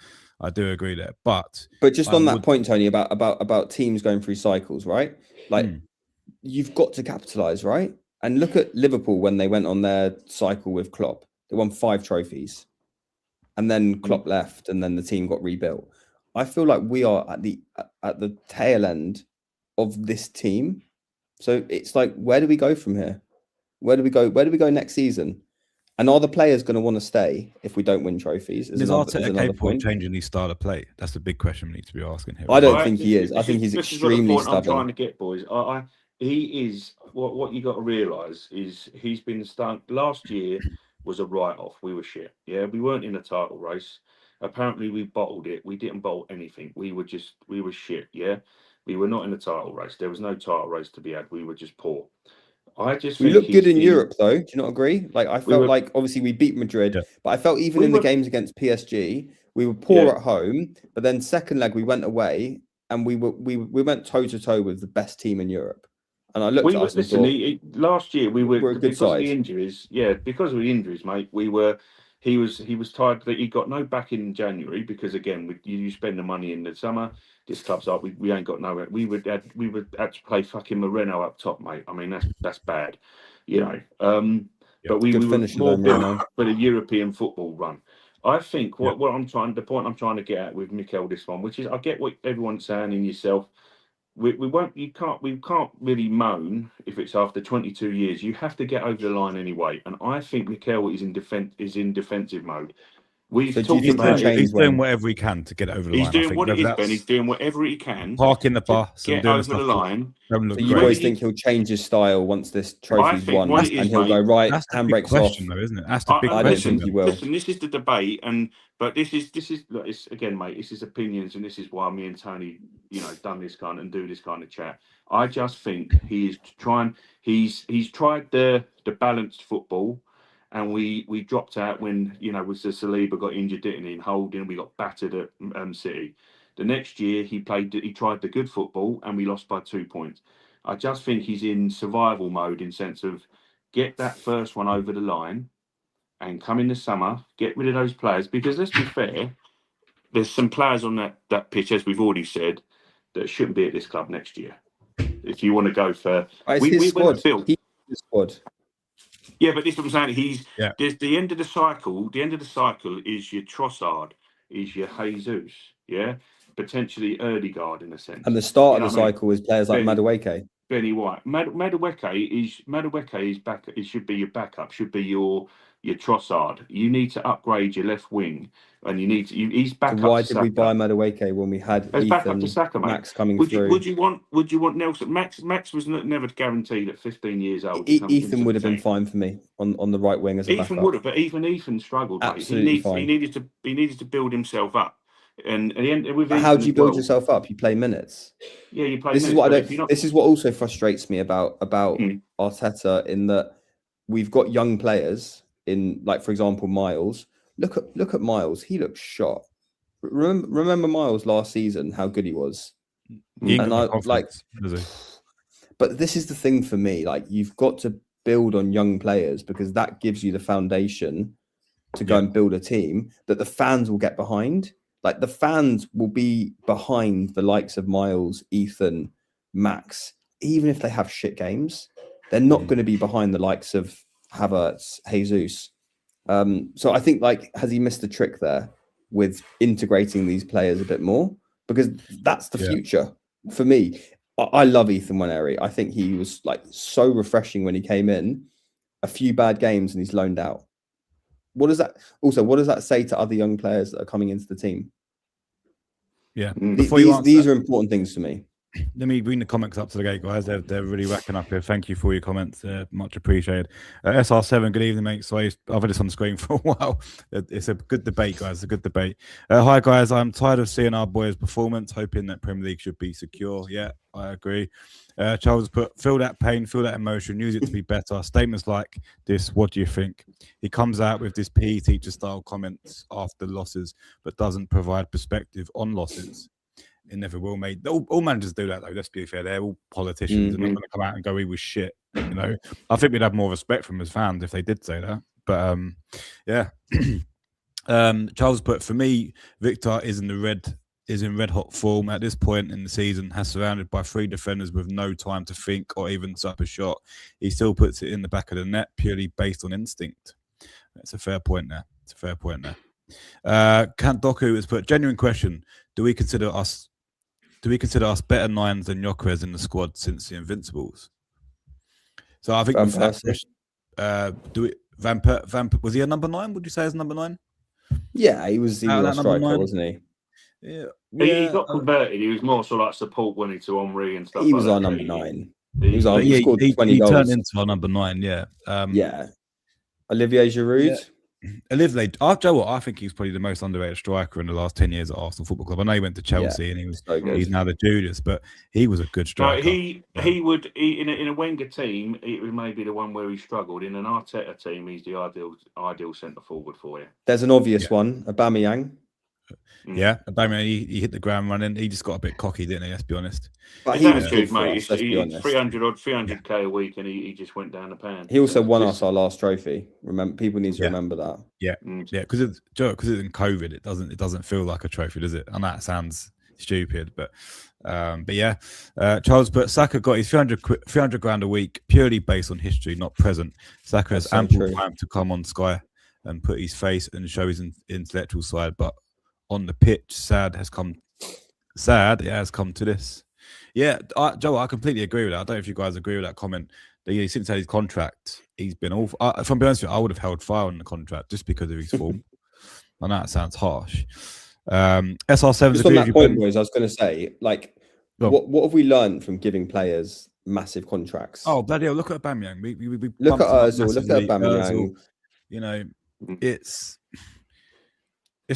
Speaker 1: But
Speaker 2: just on that point, Tony, about teams going through cycles, right? Like you've got to capitalize, right? And look at Liverpool when they went on their cycle with Klopp. They won 5 trophies, and then Klopp left, and then the team got rebuilt. I feel like we are at the tail end of this team. So it's like, where do we go from here? Where do we go next season? And are the players going to want to stay if we don't win trophies?
Speaker 1: Is Arteta capable of changing his style of play? That's the big question we need to be asking here.
Speaker 2: I don't think he is. I think he's extremely stubborn.
Speaker 3: I'm trying to get, boys. He is. What you got to realise is he's been stuck. Last year was a write-off. We were shit. Yeah, we weren't in a title race. Apparently, we bottled it. We didn't bottle anything. We were shit. Yeah, we were not in a title race. There was no title race to be had. We were just poor.
Speaker 2: We looked good in Europe, though. Do you not agree? Like, I felt like obviously we beat Madrid, but I felt even in the games against PSG, we were poor at home. But then second leg, we went away and we went toe to toe with the best team in Europe. And I looked at us and thought,
Speaker 3: last year we were
Speaker 2: a good
Speaker 3: because
Speaker 2: side.
Speaker 3: of the injuries. Yeah, because of the injuries, mate. He was tired that he got no back in January because again, you spend the money in the summer. This club's like we ain't got nowhere. We would have to play fucking Moreno up top, mate. I mean that's bad, you know. But we were more built for the European football run. I think the point I'm trying to get at with Mikel this one, which is I get what everyone's saying in yourself. We can't really moan if it's after 22 years. You have to get over the line anyway. And I think Mikel is in defensive mode. He's
Speaker 1: doing whatever he can to get over the line.
Speaker 3: He's doing what it is, Ben. He's doing whatever he can.
Speaker 1: Parking the bus,
Speaker 3: get over the line.
Speaker 2: So you boys think he'll change his style once this trophy's won, and he'll go right, handbrakes off,
Speaker 1: though, isn't it? That's the big
Speaker 2: question. I don't think he will.
Speaker 3: Listen, this is the debate, but this is look, it's, again, mate. This is opinions, and this is why me and Tony, done this kind and do this kind of chat. I just think he's tried the balanced football. And we dropped out when with the Saliba got injured, didn't he? And Holding, we got battered at City. The next year he tried the good football, and we lost by 2 points. I just think he's in survival mode in sense of get that first one over the line, and come in the summer, get rid of those players because let's be fair, there's some players on that pitch, as we've already said, that shouldn't be at this club next year. If you want to go for,
Speaker 2: his squad.
Speaker 3: Yeah, but this is what I'm saying. There's the end of the cycle. The end of the cycle is your Trossard, is your Jesus, potentially Erdegaard in a sense.
Speaker 2: And the start of the cycle is players like Madueke.
Speaker 3: Benny White. Madueke is back. It should be your backup. Should be your Trossard. You need to upgrade your left wing, and you need to. He's back
Speaker 2: So
Speaker 3: up.
Speaker 2: why
Speaker 3: to
Speaker 2: did we
Speaker 3: Saka.
Speaker 2: buy Madueke when we had
Speaker 3: It's back up to
Speaker 2: Ethan,
Speaker 3: Saka, mate.
Speaker 2: Max coming
Speaker 3: Would
Speaker 2: through?
Speaker 3: you want Nelson? Max was never guaranteed at 15 years old.
Speaker 2: Ethan would have been fine for me on the right wing as a
Speaker 3: Ethan
Speaker 2: backup.
Speaker 3: would have, but even Ethan struggled.
Speaker 2: Absolutely fine.
Speaker 3: He needed to build himself up, and at the end with.
Speaker 2: But
Speaker 3: Ethan
Speaker 2: how do you build
Speaker 3: well,
Speaker 2: yourself up? You play minutes.
Speaker 3: Yeah, you play.
Speaker 2: This
Speaker 3: minutes,
Speaker 2: is what I
Speaker 3: but
Speaker 2: don't. This is what also frustrates me about Arteta, in that we've got young players in, like, for example, Miles. Look at Miles. He looks shot. Remember Miles last season, how good he was.
Speaker 1: And I like.
Speaker 2: But this is the thing for me. Like, you've got to build on young players, because that gives you the foundation to go and build a team that the fans will get behind. Like, the fans will be behind the likes of Miles, Ethan, Max, even if they have shit games. They're not going to be behind the likes of Havertz, Jesus. So I think, like, has he missed a trick there with integrating these players a bit more? Because that's the future for me. I love Ethan Waneri. I think he was, like, so refreshing when he came in. A few bad games and he's loaned out. What does that say to other young players that are coming into the team?
Speaker 1: Yeah.
Speaker 2: These are important things to me.
Speaker 1: Let me bring the comments up to the gate, guys. They're really racking up here. Thank you for your comments. Much appreciated. SR7, good evening, mate. So I've had this on the screen for a while. It's a good debate, guys. It's a good debate. Hi, guys. I'm tired of seeing our boys' performance, hoping that Premier League should be secure. Yeah, I agree. Charles put, feel that pain, feel that emotion, use it to be better. Statements like this, what do you think? He comes out with this PE teacher style comments after losses, but doesn't provide perspective on losses. It never will, mate. All managers do that, though. Let's be fair. They're all politicians. They're not going to come out and go, he was shit. You know, I think we'd have more respect from his fans if they did say that. But yeah. Charles put, for me, Victor is in red hot form at this point in the season, has surrounded by 3 defenders with no time to think or even set up a shot. He still puts it in the back of the net purely based on instinct. That's a fair point there. Kant Doku has put, genuine question. Do we consider us better nines than Gyökeres in the squad since the Invincibles? So I think Van Persie, was he a number 9? Would you say as number 9?
Speaker 2: Yeah, he was a striker, wasn't he?
Speaker 1: Yeah.
Speaker 3: He got converted. He was more sort of like support when he to Henry and stuff.
Speaker 2: He was our number 9. He scored 20 goals.
Speaker 1: He turned into our number 9. Yeah.
Speaker 2: Olivier Giroud.
Speaker 1: Yeah. Olivier, Joe, what I think he's probably the most underrated striker in the last 10 years at Arsenal Football Club. I know he went to Chelsea and he's now the Judas, but he was a good striker.
Speaker 3: No, he would in a Wenger team, it was maybe the one where he struggled. In an Arteta team, he's the ideal centre forward for you.
Speaker 2: There's an obvious one, Aubameyang.
Speaker 1: Yeah, Aubameyang, he hit the ground running. He just got a bit cocky, didn't he? Let's be honest.
Speaker 2: But he was good,
Speaker 3: mate. He's 300k a week, and he just went down the pan.
Speaker 2: He also won us our last trophy. People need to remember that.
Speaker 1: Yeah, because it's in COVID. It doesn't feel like a trophy, does it? And that sounds stupid, but yeah. Charles put, Saka got his 300 grand a week purely based on history, not present. Saka has ample time to come on Sky and put his face and show his intellectual side, but on the pitch, it has come to this. Yeah, Joe, I completely agree with that. I don't know if you guys agree with that comment. Since his contract, he's been awful. If I'm being honest with you, I would have held fire on the contract just because of his form. I know it sounds harsh. SR7.
Speaker 2: Just on that point, boys, I was going to say, like, what have we learned from giving players massive contracts?
Speaker 1: Oh, bloody hell! Look at Aubameyang. We
Speaker 2: look at Ozil. Look at Aubameyang.
Speaker 1: You know, it's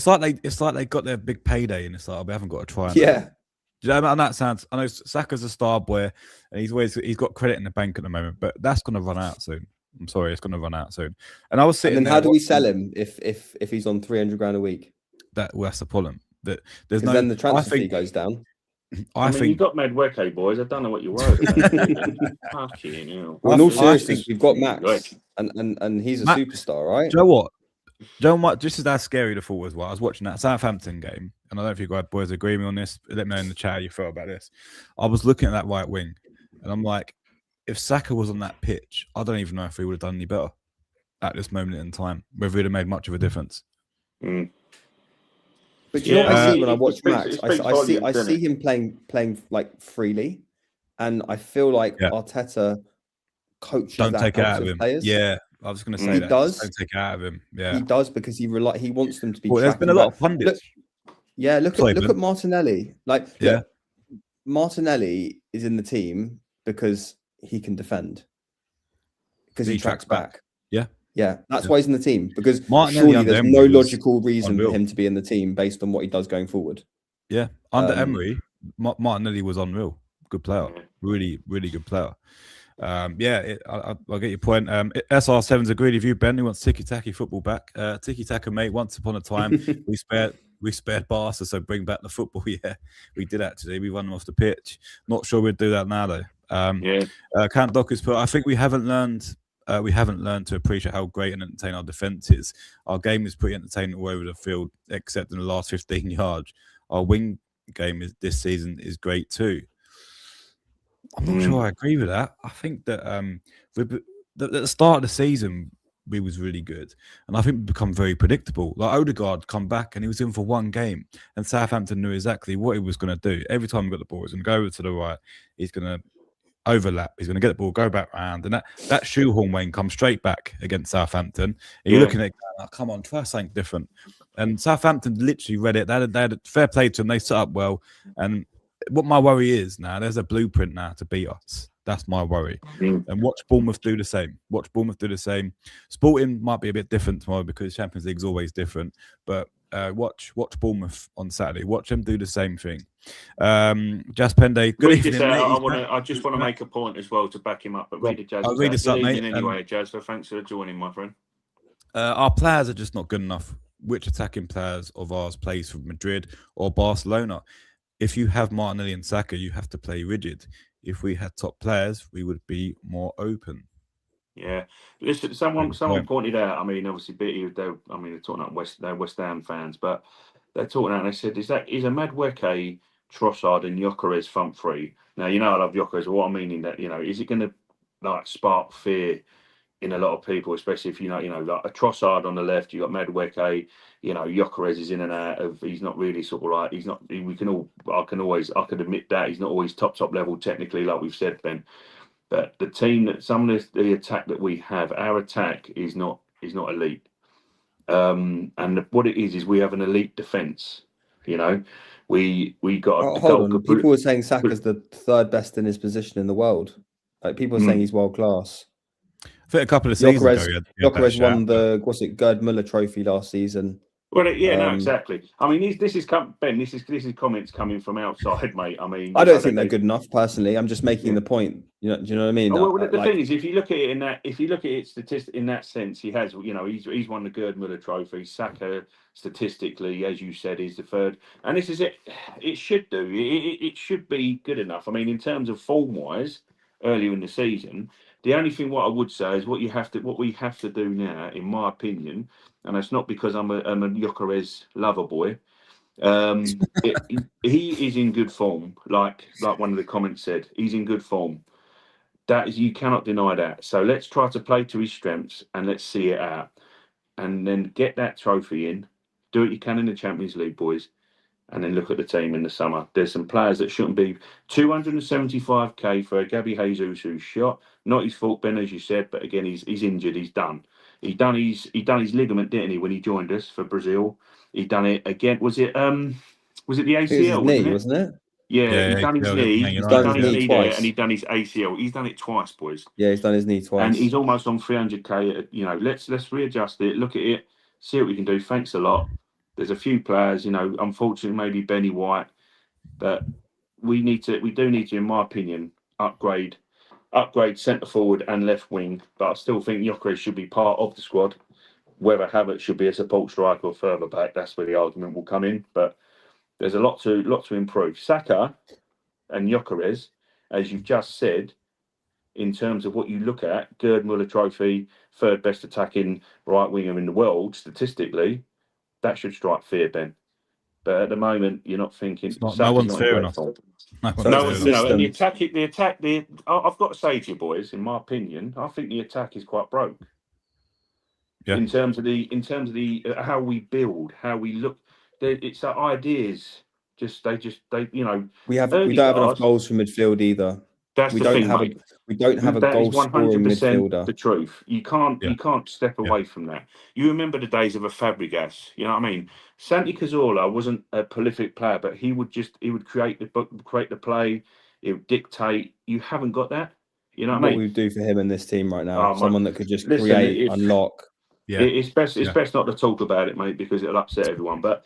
Speaker 1: like they got their big payday and it's like, we haven't got to try.
Speaker 2: Yeah.
Speaker 1: Do you know, and that sounds, I know Saka's a star boy and he's got credit in the bank at the moment, but that's going to run out soon. I'm sorry, it's going to run out soon. And I was sitting.
Speaker 2: And then how do we sell him if he's on 300 grand a week?
Speaker 1: That's the problem. That
Speaker 2: then the transfer fee goes down.
Speaker 3: I think you got Madueke, boys. I don't know what you're worried about. Fucking hell.
Speaker 2: Well, in all seriousness, we've got Max, and he's a superstar, right?
Speaker 1: Do you know what? Just as that's scary to thought as well. I was watching that Southampton game, and I don't know if you guys boys agree with me on this. Let me know in the chat how you feel about this. I was looking at that right wing, and I'm like, if Saka was on that pitch, I don't even know if he would have done any better at this moment in time. Whether it would have made much of a difference.
Speaker 2: But you know what I see when I watch Max? I see him playing like freely, And I feel like
Speaker 1: Yeah.
Speaker 2: Arteta coaches
Speaker 1: Don't
Speaker 2: that
Speaker 1: take it
Speaker 2: out
Speaker 1: out of
Speaker 2: of
Speaker 1: him.
Speaker 2: players.
Speaker 1: Yeah, I was going to say
Speaker 2: He
Speaker 1: that.
Speaker 2: does.
Speaker 1: Just don't take it out of him. Yeah,
Speaker 2: He does, because he wants them to be.
Speaker 1: Well, there's been a lot of pundits.
Speaker 2: Look at Martinelli.
Speaker 1: Yeah.
Speaker 2: Martinelli is in the team because he can defend, because he tracks back.
Speaker 1: Yeah,
Speaker 2: that's why he's in the team, because
Speaker 1: Martinelli
Speaker 2: surely there's
Speaker 1: under
Speaker 2: no
Speaker 1: Emery was
Speaker 2: logical reason for
Speaker 1: unreal.
Speaker 2: him to be in the team based on what he does going forward.
Speaker 1: Yeah, under Emery, Martinelli was unreal. Good player, really, really good player. I'll get your point. SR7's agreed with you, Ben. He wants tiki-taka football back. Tiki-taka, mate. Once upon a time, we spared Barca, so bring back the football. Yeah, we did actually. We run them off the pitch. Not sure we'd do that now though. Count Dockers put, I think we haven't learned to appreciate how great and entertaining our defense is. Our game is pretty entertaining all over the field, except in the last 15 yards. Our wing game this season is great too. I'm not sure I agree with that. I think that at the start of the season, we was really good. And I think we've become very predictable. Like Odegaard come back and he was in for one game. And Southampton knew exactly what he was going to do. Every time he got the ball, he's going to go over to the right. He's going to overlap. He's going to get the ball, go back round. And that shoehorn Wayne comes straight back against Southampton. And you're looking at it, oh, come on, try something different. And Southampton literally read it. They had a fair play to them. They set up well. And what my worry is now, there's a blueprint now to beat us. That's my worry. And watch Bournemouth do the same. Sporting might be a bit different tomorrow because Champions League is always different. But watch Bournemouth on Saturday. Watch them do the same thing. Jazz Pende, good evening, mate.
Speaker 3: I just want to make a point as well to back him up. But read it, Jazz.
Speaker 1: I'll read this up, mate.
Speaker 3: Anyway, Jazz. So thanks for joining, my friend.
Speaker 1: Our players are just not good enough. Which attacking players of ours plays for Madrid or Barcelona? If you have Martinelli and Saka, you have to play rigid. If we had top players, we would be more open.
Speaker 3: Yeah, listen. Someone pointed out. I mean, obviously, they're talking about West Ham fans, but they're talking out. And they said, "Is a Madueke, Trossard, and Gyökeres front three?" Now, you know I love Gyökeres. What I'm meaning that is it going to spark fear in a lot of people, especially if like a Trossard on the left, you got Madueke, Gyökeres is in and out of. He's not really sort of like he's not. I can admit that he's not always top level technically, like we've said, Ben. But the team that some of the attack that we have, our attack is not elite. And what it is we have an elite defense. We got.
Speaker 2: Hold on. People were saying Saka's the third best in his position in the world. Like people are saying he's world class.
Speaker 1: I think a couple of seasons ago,
Speaker 2: Gyökeres won the Gerd Müller Trophy last season.
Speaker 3: Well, no, exactly. I mean, this is Ben. This is comments coming from outside, mate. I mean,
Speaker 2: I don't think they're good enough. Personally, I'm just making the point. Do you know what I mean?
Speaker 3: Well, the thing is, if you look at it in that sense, he has. He's won the Gerd Müller Trophy. Saka, statistically, as you said, is the third, and this is it. It should do. It should be good enough. I mean, in terms of form wise, earlier in the season. The only thing what I would say is what we have to do now, in my opinion, and it's not because I'm a Gyökeres lover boy. He is in good form, like one of the comments said. He's in good form. That is, you cannot deny that. So let's try to play to his strengths and let's see it out, and then get that trophy in. Do what you can in the Champions League, boys. And then look at the team in the summer. There's some players that shouldn't be 275k for a Gabby Jesus who's shot. Not his fault, Ben, as you said, but again, he's injured. He's done. He done his ligament, didn't he, when he joined us for Brazil? He done it again. Was it the ACL?
Speaker 2: Wasn't it?
Speaker 3: Yeah, he done his knee. He's done his knee there, and he done his ACL. He's done it twice, boys.
Speaker 2: Yeah, he's done his knee twice,
Speaker 3: and he's almost on 300k. Let's readjust it. Look at it. See what we can do. Thanks a lot. There's a few players, unfortunately, maybe Benny White, but we do need to, in my opinion, upgrade centre forward and left wing. But I still think Gyökeres should be part of the squad. Whether Havertz should be a support striker or further back, that's where the argument will come in. But there's a lot to improve. Saka and Gyökeres, as you've just said, in terms of what you look at, Gerd Müller Trophy, third best attacking right winger in the world statistically. That should strike fear, Ben. But at the moment, you're not thinking.
Speaker 1: No one's fear enough.
Speaker 3: And the attack. I've got to say to you, boys, in my opinion, I think the attack is quite broke. Yeah. In terms of the how we build, how we look, it's our ideas. We don't have
Speaker 2: enough goals from midfield either.
Speaker 3: That's
Speaker 2: We
Speaker 3: the
Speaker 2: don't
Speaker 3: thing,
Speaker 2: have
Speaker 3: mate.
Speaker 2: we don't have a
Speaker 3: That is
Speaker 2: goal scoring
Speaker 3: 100%
Speaker 2: midfielder.
Speaker 3: the truth. You can't step away from that. You remember the days of a Fabregas, you know what I mean? Santi Cazorla wasn't a prolific player, but he would create the play, he would dictate. You haven't got that. You know what I
Speaker 2: What
Speaker 3: mean?
Speaker 2: we would do for him in this team right now?
Speaker 3: Oh,
Speaker 2: Someone that could just
Speaker 3: listen,
Speaker 2: create, unlock.
Speaker 1: Yeah.
Speaker 3: it's best
Speaker 1: Yeah.
Speaker 3: not to talk about it, mate, because it'll upset everyone. But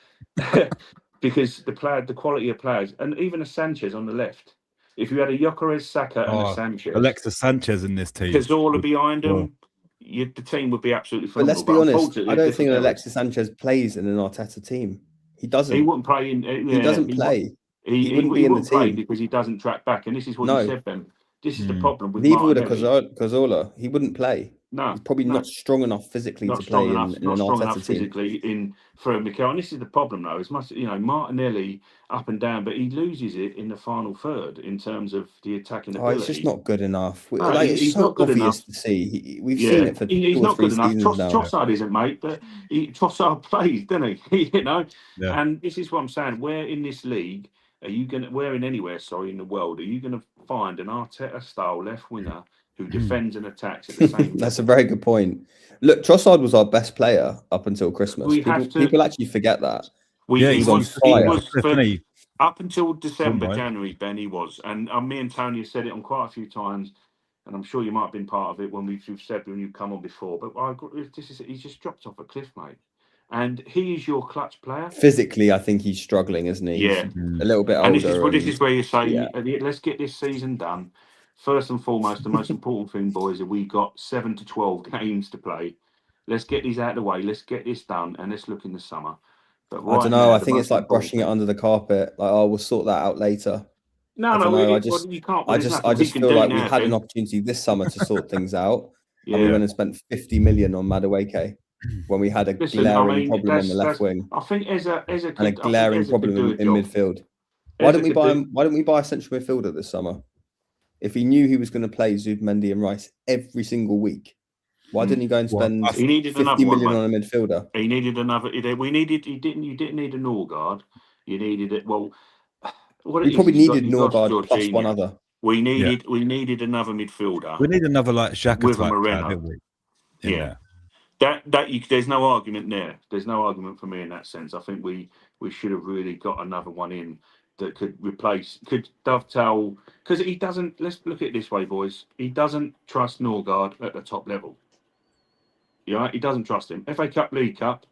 Speaker 3: because the quality of players, and even a Sanchez on the left. If you had a Gyökeres, Saka, and a Sanchez,
Speaker 1: Alexis Sanchez in this team,
Speaker 3: Cazorla behind them, the team would be absolutely
Speaker 2: But let's
Speaker 3: phenomenal.
Speaker 2: be honest,
Speaker 3: Unfortunately,
Speaker 2: I don't
Speaker 3: different
Speaker 2: think
Speaker 3: eras.
Speaker 2: Alexis Sanchez plays in an Arteta team. He doesn't.
Speaker 3: He wouldn't play in.
Speaker 2: He doesn't play. He wouldn't be in the
Speaker 3: wouldn't play
Speaker 2: team.
Speaker 3: because he doesn't track back. And this is what
Speaker 2: No.
Speaker 3: you said, Ben. This is the problem with
Speaker 2: Neither would a
Speaker 3: Martinelli.
Speaker 2: Cazorla. He wouldn't play.
Speaker 3: No,
Speaker 2: He's probably not strong enough physically
Speaker 3: not
Speaker 2: to
Speaker 3: strong
Speaker 2: play
Speaker 3: enough.
Speaker 2: in
Speaker 3: Not
Speaker 2: an
Speaker 3: strong
Speaker 2: Arteta
Speaker 3: enough
Speaker 2: team.
Speaker 3: physically for Mikel. And this is the problem, though. As much Martinelli up and down, but he loses it in the final third in terms of the attacking ability.
Speaker 2: It's just not good enough.
Speaker 3: No,
Speaker 2: It's
Speaker 3: he's
Speaker 2: so
Speaker 3: not good
Speaker 2: obvious
Speaker 3: enough.
Speaker 2: to see. We've seen it for
Speaker 3: he's
Speaker 2: 2 or
Speaker 3: not
Speaker 2: 3
Speaker 3: good enough.
Speaker 2: seasons now.
Speaker 3: Trossard isn't, mate, but Trossard plays, doesn't he?
Speaker 1: Yeah.
Speaker 3: And this is what I'm saying. Where in this league are you going to, where in anywhere, in the world, are you going to find an Arteta-style left winger who defends and attacks at the same time?
Speaker 2: That's a very good point. Look, Trossard was our best player up until Christmas. People actually forget that.
Speaker 3: He was up until December,
Speaker 1: right?
Speaker 3: January, Ben, he was. And me and Tony have said it on quite a few times, and I'm sure you might have been part of it when you've said when you've come on before. But he's just dropped off a cliff, mate. And he is your clutch player.
Speaker 2: Physically, I think he's struggling, isn't he?
Speaker 3: Yeah.
Speaker 2: He's a little bit older.
Speaker 3: And this is where you say, let's get this season done. First and foremost, the most important thing, boys, is we got 7 to 12 games to play. Let's get these out of the way. Let's get this done, and let's look in the summer. But
Speaker 2: I don't know. I think it's like brushing it under the carpet. Like, we'll sort that out later.
Speaker 3: You can't.
Speaker 2: I just feel like we had an opportunity this summer to sort things out, and we went and spent 50 million on Madueke when we had a glaring problem on the left wing.
Speaker 3: I think and
Speaker 2: a glaring problem in midfield. Why don't we buy a central midfielder this summer? If he knew he was going to play Zubimendi and Rice every single week, why didn't he go and spend 50 million on a midfielder?
Speaker 3: He needed another. You didn't need a Norgard. You needed it. Well,
Speaker 2: we probably needed Norgard plus one other.
Speaker 3: We needed another midfielder.
Speaker 1: We need another like Xhaka
Speaker 3: with
Speaker 1: type
Speaker 3: Moreno.
Speaker 1: didn't we?
Speaker 3: Yeah. There's no argument there. There's no argument for me in that sense. I think we should have really got another one in that could dovetail, because he doesn't. Let's look at it this way, boys. He doesn't trust Norgard at the top level. Yeah, he doesn't trust him. FA Cup, League Cup.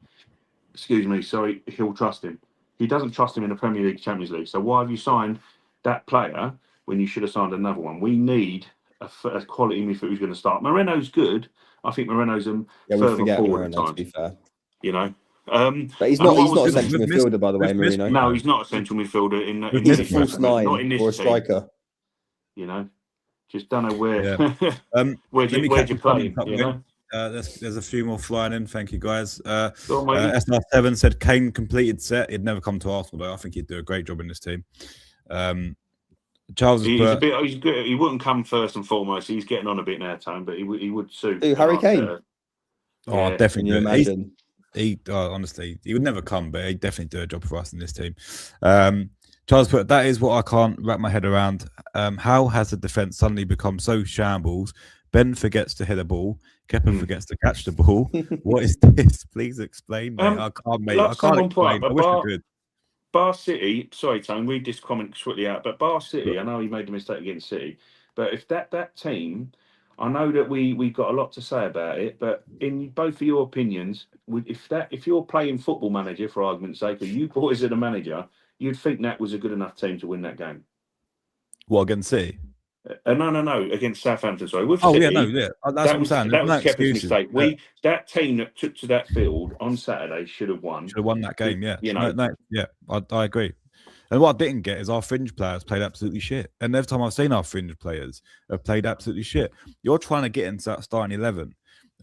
Speaker 3: Excuse me, sorry. He'll trust him. He doesn't trust him in the Premier League, Champions League. So why have you signed that player when you should have signed another one? We need a quality midfielder who's going to start. Moreno's good. I think Moreno's further forward at times.
Speaker 2: To be fair,
Speaker 3: but
Speaker 2: he's not a central midfielder, by the way, Marino.
Speaker 3: No, he's not a central midfielder.
Speaker 2: He's a false nine or a striker.
Speaker 3: Just don't know where. Where'd you play?
Speaker 1: There's a few more flying in. Thank you, guys. SR7 said Kane completed set. He'd never come to Arsenal, though. I think he'd do a great job in this team. Charles,
Speaker 3: he's good. He wouldn't come first and foremost. He's getting on a bit now, Tone, but he would suit.
Speaker 2: Harry Kane.
Speaker 1: Definitely.
Speaker 2: Can you imagine?
Speaker 1: Honestly, he would never come, but he'd definitely do a job for us in this team. Charles put, that is what I can't wrap my head around. How has the defense suddenly become so shambles? Ben forgets to hit a ball. Kepa forgets to catch the ball. What is this? Please explain, mate. I can't, mate. I can't explain. I wish I could.
Speaker 3: Bar City, sorry, Tone, read this comment quickly out. But Bar City, I know he made a mistake against City, but if that team, I know that we've got a lot to say about it, but in both of your opinions, if you're playing Football Manager, for argument's sake, or you boys are the manager, you'd think that was a good enough team to win that game.
Speaker 1: What, against City?
Speaker 3: No, against Southampton. Sorry, with
Speaker 1: City,
Speaker 3: that's
Speaker 1: what I'm saying.
Speaker 3: That was Kepa's mistake. That team that took to that field on Saturday should have won.
Speaker 1: Should have won that game. Yeah, I agree. And what I didn't get is our fringe players played absolutely shit. And every time I've seen our fringe players have played absolutely shit. You're trying to get into that starting 11,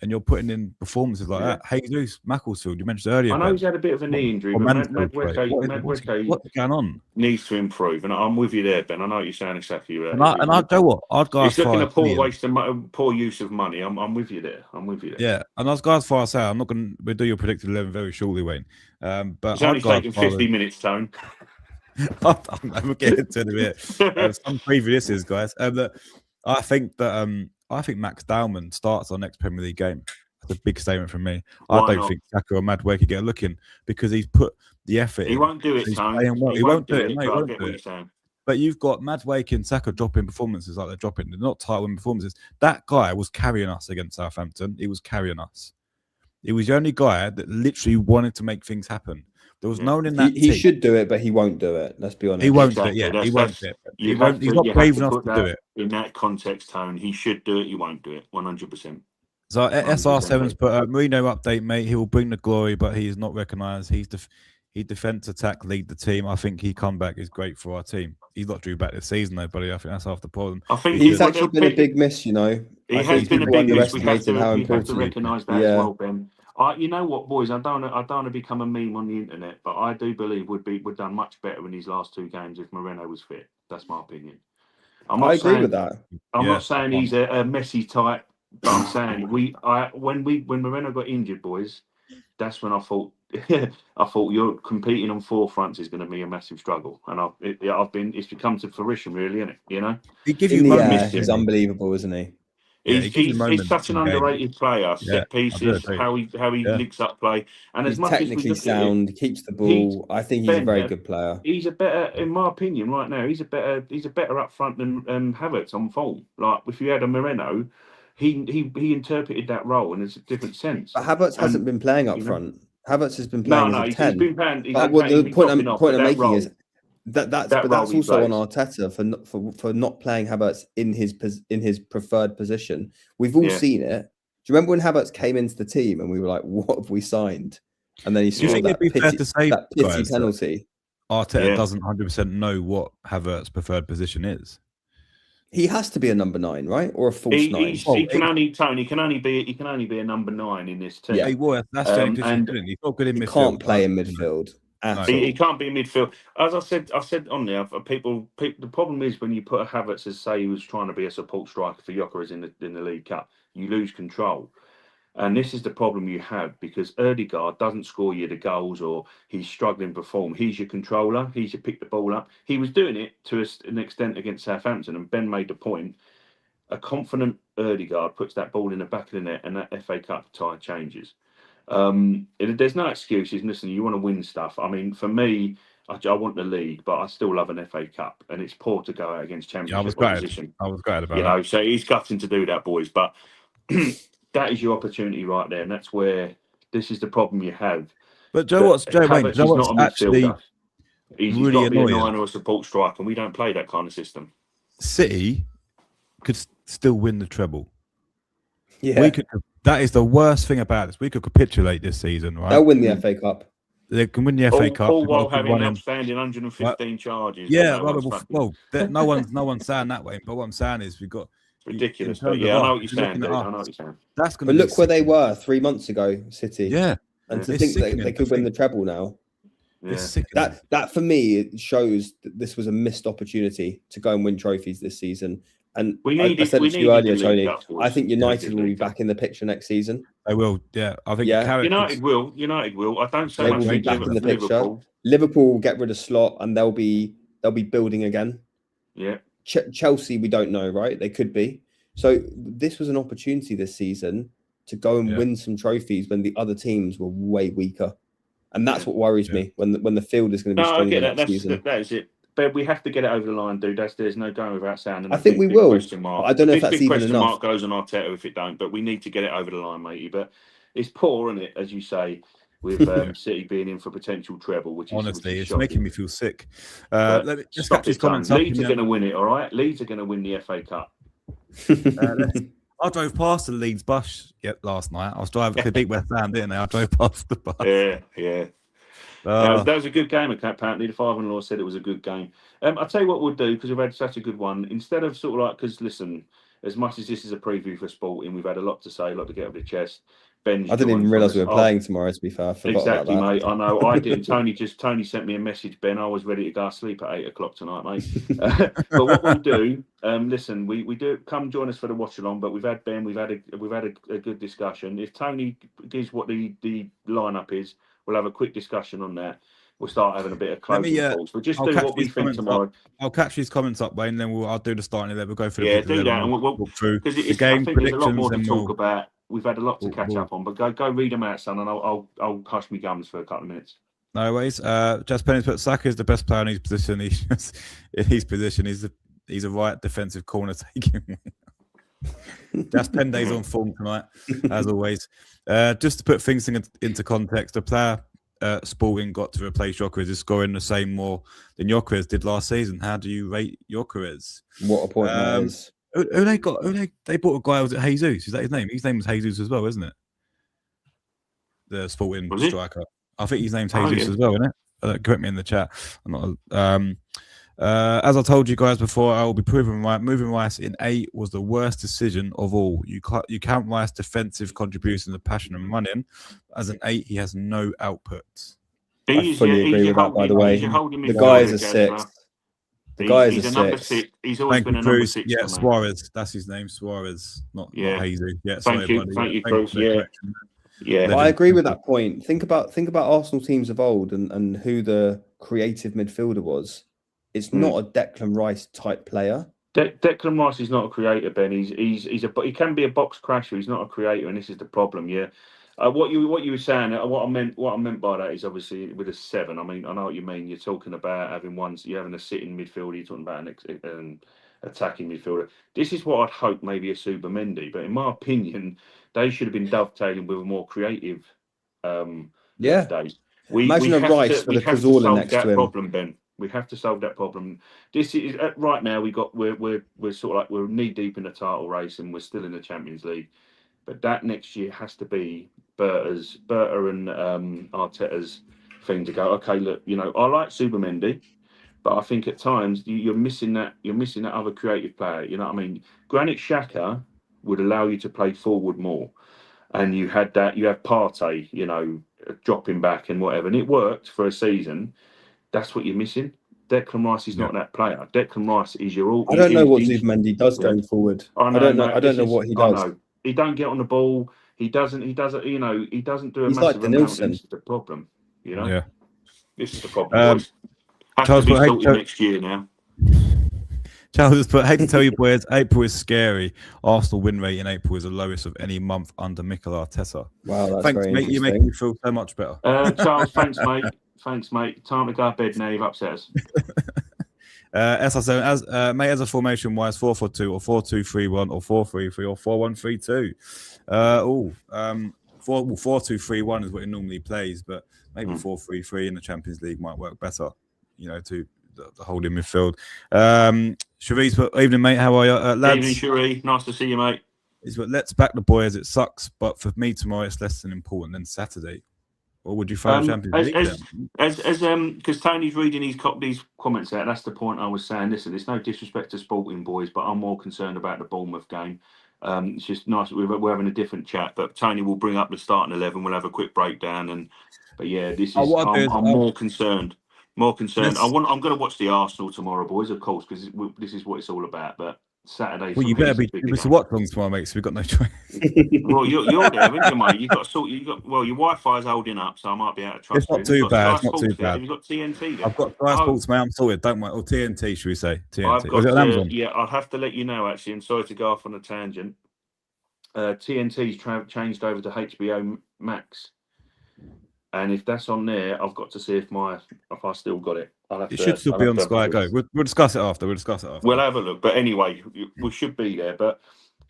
Speaker 1: and you're putting in performances like that. Jesus Macclesfield, you mentioned earlier.
Speaker 3: I know he's had a bit of a knee injury, but
Speaker 1: what's going on?
Speaker 3: Needs to improve, and I'm with you there, Ben. I know what you're saying exactly right.
Speaker 1: And I know what I'd go.
Speaker 3: It's looking a poor use of money. I'm with you there.
Speaker 1: Yeah, and I was going as far as I say, I'm not going to. We'll do your predicted 11 very shortly, Wayne. But
Speaker 3: it's only taking 50 minutes, Tone.
Speaker 1: I'm getting to it a bit. Some previouses, guys. I think Max Dowman starts our next Premier League game. That's a big statement from me.
Speaker 3: Why
Speaker 1: I don't
Speaker 3: not?
Speaker 1: think Saka or Madway could get a look in because he's put the effort in.
Speaker 3: He won't do it,
Speaker 1: He's
Speaker 3: Tony.
Speaker 1: playing well.
Speaker 3: He won't do it.
Speaker 1: No, he
Speaker 3: But I
Speaker 1: won't
Speaker 3: get
Speaker 1: do
Speaker 3: what
Speaker 1: it.
Speaker 3: you're saying.
Speaker 1: But you've got Madwake and Saka dropping performances like they're dropping. They're not title-winning performances. That guy was carrying us against Southampton. He was carrying us. He was the only guy that literally wanted to make things happen. There was no one in that
Speaker 2: He
Speaker 1: team.
Speaker 2: should do it, but he won't do it. Let's be honest.
Speaker 1: He won't
Speaker 3: Exactly.
Speaker 1: do it. Yeah,
Speaker 3: That's-
Speaker 1: he won't do it.
Speaker 3: You
Speaker 1: He won't.
Speaker 3: have
Speaker 1: He's
Speaker 3: to-
Speaker 1: not
Speaker 3: you
Speaker 1: brave
Speaker 3: have to
Speaker 1: enough
Speaker 3: put
Speaker 1: to do
Speaker 3: that
Speaker 1: it.
Speaker 3: in that context, Tone. He should do it. He won't do it. 100%.
Speaker 1: So SR7's put Mourinho update, mate. He will bring the glory, but he is not recognised. He defense, attack, lead the team. I think he comeback is great for our team. He's not due back this season though, buddy. I think that's half the problem.
Speaker 3: I think
Speaker 2: He's actually been a big miss, you know.
Speaker 3: He
Speaker 2: I
Speaker 3: has
Speaker 2: think
Speaker 3: been a
Speaker 2: people
Speaker 3: big miss. We have
Speaker 2: underestimated how
Speaker 3: to
Speaker 2: important.
Speaker 3: recognise that as well, Ben. You know what, boys? I don't want to become a meme on the internet, but I do believe we'd done much better in these last two games if Moreno was fit. That's my opinion.
Speaker 2: I agree with that.
Speaker 3: I'm not saying he's a Messi type, but I'm saying when Moreno got injured, boys, that's when I thought you're competing on four fronts is going to be a massive struggle, and it's become to fruition, really, isn't it? You know,
Speaker 1: he gives
Speaker 2: In
Speaker 1: you
Speaker 2: the
Speaker 1: moments.
Speaker 2: air, he's unbelievable, isn't he?
Speaker 1: Yeah, he gives you
Speaker 3: he's
Speaker 1: moments
Speaker 3: such an
Speaker 1: in the game.
Speaker 3: underrated player. Set pieces,
Speaker 1: agree.
Speaker 3: how he links up play, and
Speaker 2: He's
Speaker 3: as much as we
Speaker 2: technically
Speaker 3: look at it,
Speaker 2: sound, keeps the ball. I think he's a very good player.
Speaker 3: he's a better, in my opinion, right now. He's a better up front than Havertz on form. Like if you had a Moreno, he interpreted that role in a different sense.
Speaker 2: But Havertz hasn't been playing up front. Havertz has been playing as a 10.
Speaker 3: He's been playing.
Speaker 2: The point I'm making is that's also on Arteta for not playing Havertz in his preferred position. We've all seen it. Do you remember when Havertz came into the team and we were like, "What have we signed?" And then he scored that pity penalty.
Speaker 1: Arteta doesn't 100% know what Havertz's preferred position is.
Speaker 2: He has to be a number 9, right, or a false 9.
Speaker 3: He can only be a number 9 in this team.
Speaker 2: Yeah,
Speaker 1: he was. That's the only position. He's not good in midfield.
Speaker 2: He can't play in midfield.
Speaker 3: He can't be in midfield. As I said on there, people. The problem is when you put a Havertz as say he was trying to be a support striker for Jokeris in the League Cup, you lose control. And this is the problem you have because Ødegaard doesn't score you the goals or he's struggling to perform. He's your controller. He's your pick the ball up. He was doing it to an extent against Southampton, and Ben made the point. A confident Ødegaard puts that ball in the back of the net, and that FA Cup tide changes. There's no excuses. Listen, you want to win stuff. I mean, for me, I want the league, but I still love an FA Cup, and it's poor to go out against Championship opposition.
Speaker 1: I was glad about that.
Speaker 3: So he's gutting to do that, boys. But that is your opportunity right there, and that's where this is the problem you have.
Speaker 1: But Joe Watts actually
Speaker 3: he's
Speaker 1: really
Speaker 3: got to be a
Speaker 1: annoying.
Speaker 3: 9 or a support striker, and we don't play that kind of system.
Speaker 1: City could still win the treble.
Speaker 2: Yeah,
Speaker 1: we could. That is the worst thing about this. We could capitulate this season, right?
Speaker 2: They'll win the FA Cup.
Speaker 1: They can win the FA Cup.
Speaker 3: All while having outstanding 115 charges.
Speaker 1: Yeah, no one's saying that way. But what I'm saying is we've got
Speaker 3: ridiculous. But I know what you're saying.
Speaker 1: That's going.
Speaker 2: But look where they were 3 months ago, City.
Speaker 1: Yeah,
Speaker 2: and to think that they could win the treble now.
Speaker 3: Yeah.
Speaker 2: That for me it shows that this was a missed opportunity to go and win trophies this season. And I said it to you earlier, Tony. I think United will be back in the picture next season.
Speaker 1: They will. Yeah, I think.
Speaker 3: United will. I don't say
Speaker 2: they
Speaker 3: much
Speaker 2: will be back in the picture.
Speaker 3: Liverpool
Speaker 2: will get rid of Slot, and they'll be building again.
Speaker 3: Yeah.
Speaker 2: Chelsea, we don't know, right? They could be. So this was an opportunity this season to go and win some trophies when the other teams were way weaker, and that's what worries me when the field is going to be stronger next season.
Speaker 3: That is it. But we have to get it over the line, dude. There's no going without saying.
Speaker 2: I think we will. I don't know if that's even
Speaker 3: question
Speaker 2: enough.
Speaker 3: Mark goes on Arteta if it don't, but we need to get it over the line, matey. But it's poor, isn't it? As you say, with City being in for potential treble, which is
Speaker 1: honestly, it's
Speaker 3: shocking.
Speaker 1: making me feel sick. Let me just catch these comments.
Speaker 3: Leeds are going to win it, all right. Leeds are going to win the FA Cup.
Speaker 1: I drove past the Leeds bus last night. I was driving. They beat West Ham, didn't they? I drove past the bus.
Speaker 3: Yeah. That was a good game. Apparently, the father-in-law said it was a good game. I'll tell you what we'll do because we've had such a good one. Instead of sort of like, because listen, as much as this is a preview for Sporting, we've had a lot to say, a lot to get off the chest. I
Speaker 2: didn't even realise we were playing tomorrow. To be fair, I forgot
Speaker 3: exactly,
Speaker 2: about that.
Speaker 3: mate. I know. I didn't. Tony sent me a message. Ben, I was ready to go to sleep at 8 o'clock tonight, mate. But what we'll do, listen, we do come join us for the watch along. But we've had Ben, we've had a good discussion. If Tony gives what the lineup is, we'll have a quick discussion on that. we'll start having a bit of
Speaker 1: Let me,
Speaker 3: closing thoughts. We'll just
Speaker 1: I'll
Speaker 3: do
Speaker 1: catch
Speaker 3: what we
Speaker 1: these
Speaker 3: think
Speaker 1: comments
Speaker 3: tomorrow.
Speaker 1: up. I'll catch these comments up, Wayne. Then I'll do the starting 11. We'll go through
Speaker 3: Yeah,
Speaker 1: the
Speaker 3: do that, and
Speaker 1: we'll
Speaker 3: we'll
Speaker 1: walk through
Speaker 3: because
Speaker 1: the game
Speaker 3: I think there's a lot
Speaker 1: predictions.
Speaker 3: more to
Speaker 1: And
Speaker 3: talk about. We've had a lot to catch
Speaker 1: we'll-
Speaker 3: up on, but go read them out, son, and I'll hush my gums for a couple of minutes.
Speaker 1: No worries. Just Penny's put Saka is the best player in his position. He's a right defensive corner taking. Just 10 days on form tonight, as always. Just to put things into context, the player Sporting got to replace Gyökeres is scoring the same more than Gyökeres did last season. How do you rate Gyökeres?
Speaker 2: What a point that is.
Speaker 1: Who they got? They bought a guy. Was it Jesus? Is that his name? His name was Jesus as well, isn't it? The Sporting striker. I think his name's Jesus as well, isn't it? Correct me in the chat. I'm not. As I told you guys before, I will be proven right. Moving Rice in 8 was the worst decision of all. You count Rice defensive contribution, the passion and running. As an 8, he has no output.
Speaker 2: I fully agree with that, by the way. The guy is a 6. The guy is a 6.
Speaker 3: He's always been a number 6.
Speaker 1: Yeah, Suarez. That's his name, Suarez. Not Jesus. Yeah,
Speaker 3: thank you, Cruz. Yeah.
Speaker 2: I agree with that point. Think about Arsenal teams of old and who the creative midfielder was. It's not a Declan Rice type player.
Speaker 3: Declan Rice is not a creator, Ben. He can be a box crasher. He's not a creator, and this is the problem. Yeah. What you were saying, what I meant by that is obviously with a 7. I mean, I know what you mean. You're talking about having a sitting midfielder. You're talking about an attacking midfielder. This is what I'd hope maybe a Subamendi, but in my opinion, they should have been dovetailing with a more creative. Days.
Speaker 2: Imagine a Rice with a Cazorla next to him.
Speaker 3: Problem, Ben. We have to solve that problem. This is right now. We're sort of like we're knee deep in the title race, and we're still in the Champions League. But that next year has to be Berta and Arteta's thing to go. Okay, look, I like Subamendi, but I think at times you're missing that. You're missing that other creative player. You know what I mean? Granit Xhaka would allow you to play forward more, and you have Partey, dropping back and whatever, and it worked for a season. That's what you're missing. Declan Rice is not that player. Declan Rice is your all.
Speaker 2: I don't know what Zubimendi does going forward. I don't know what he does.
Speaker 3: He don't get on the ball. He doesn't. He doesn't do a
Speaker 2: He's
Speaker 3: massive
Speaker 2: like
Speaker 3: amount.
Speaker 2: Denilson.
Speaker 3: This is the problem.
Speaker 1: Yeah.
Speaker 3: This is the problem. Boys. Has to be sorted next year now.
Speaker 1: Charles has put, hate to tell you boys, April is scary. Arsenal win rate in April is the lowest of any month under Mikel Arteta.
Speaker 2: Wow, that's
Speaker 1: thanks,
Speaker 2: very
Speaker 1: mate. You make me feel so much better.
Speaker 3: Charles, thanks, mate. Thanks, mate. Time to go to bed now. You've upset us.
Speaker 1: SR7, mate, as a formation wise, 4-4-2 or 4-2-3-1 or 4-3-3 or 4-1-3-2. 4-2-3-1 is what he normally plays, but maybe 4-3-3 in the Champions League might work better, to the holding midfield. Cherise, evening, mate. How are you, lads?
Speaker 3: Evening, Cherie. Nice to see you, mate.
Speaker 1: Let's back the boys. It sucks, but for me tomorrow, it's less than important than Saturday. Or would you find Champions League?
Speaker 3: Because Tony's reading these comments out, that's the point I was saying. Listen, it's no disrespect to Sporting boys, but I'm more concerned about the Bournemouth game. It's just nice. We're having a different chat, but Tony will bring up the starting 11. We'll have a quick breakdown, but yeah, this is. I'm more concerned. More concerned. I'm going to watch the Arsenal tomorrow, boys, of course, because this is what it's all about. But Saturday.
Speaker 1: Well, you better be to watch long tomorrow, mate. So we've got no choice.
Speaker 3: Well, you're there, haven't you, mate? Your Wi-Fi's holding up, so I might be able to trust
Speaker 1: you. It's not too bad. It's not too bad.
Speaker 3: Have you got TNT there?
Speaker 1: I've got Sky Sports, mate. I'm sorted. Don't worry. Or TNT, should we say? TNT.
Speaker 3: I've got, Amazon? Yeah, I'll have to let you know. Actually, I'm sorry to go off on a tangent. TNT's changed over to HBO Max. And if that's on there, I've got to see if I still got it.
Speaker 1: It should still be on Sky Go. We'll discuss it after.
Speaker 3: We'll have a look. But anyway, we should be there. But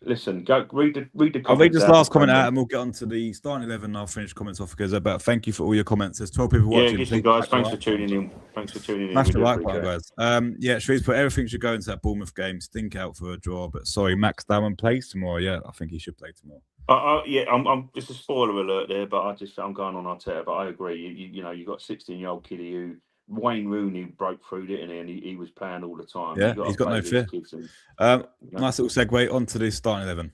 Speaker 3: listen, go read the comments.
Speaker 1: I'll read this last comment out and we'll get on to the starting 11 and I'll finish comments off because about thank you for all your comments. There's 12 people watching.
Speaker 3: Yeah, guys, thanks for tuning in.
Speaker 1: Smash the like button, guys. Shreves put everything should go into that Bournemouth game. Stink out for a draw. But sorry, Max Damon plays tomorrow. Yeah, I think he should play tomorrow.
Speaker 3: I'm just a spoiler alert there, but I'm going on Arteta. But I agree. You got 16-year-old kiddie who Wayne Rooney broke through, didn't he? And he was playing all the time.
Speaker 1: Yeah, he's got no fear. Nice little segue onto the starting 11.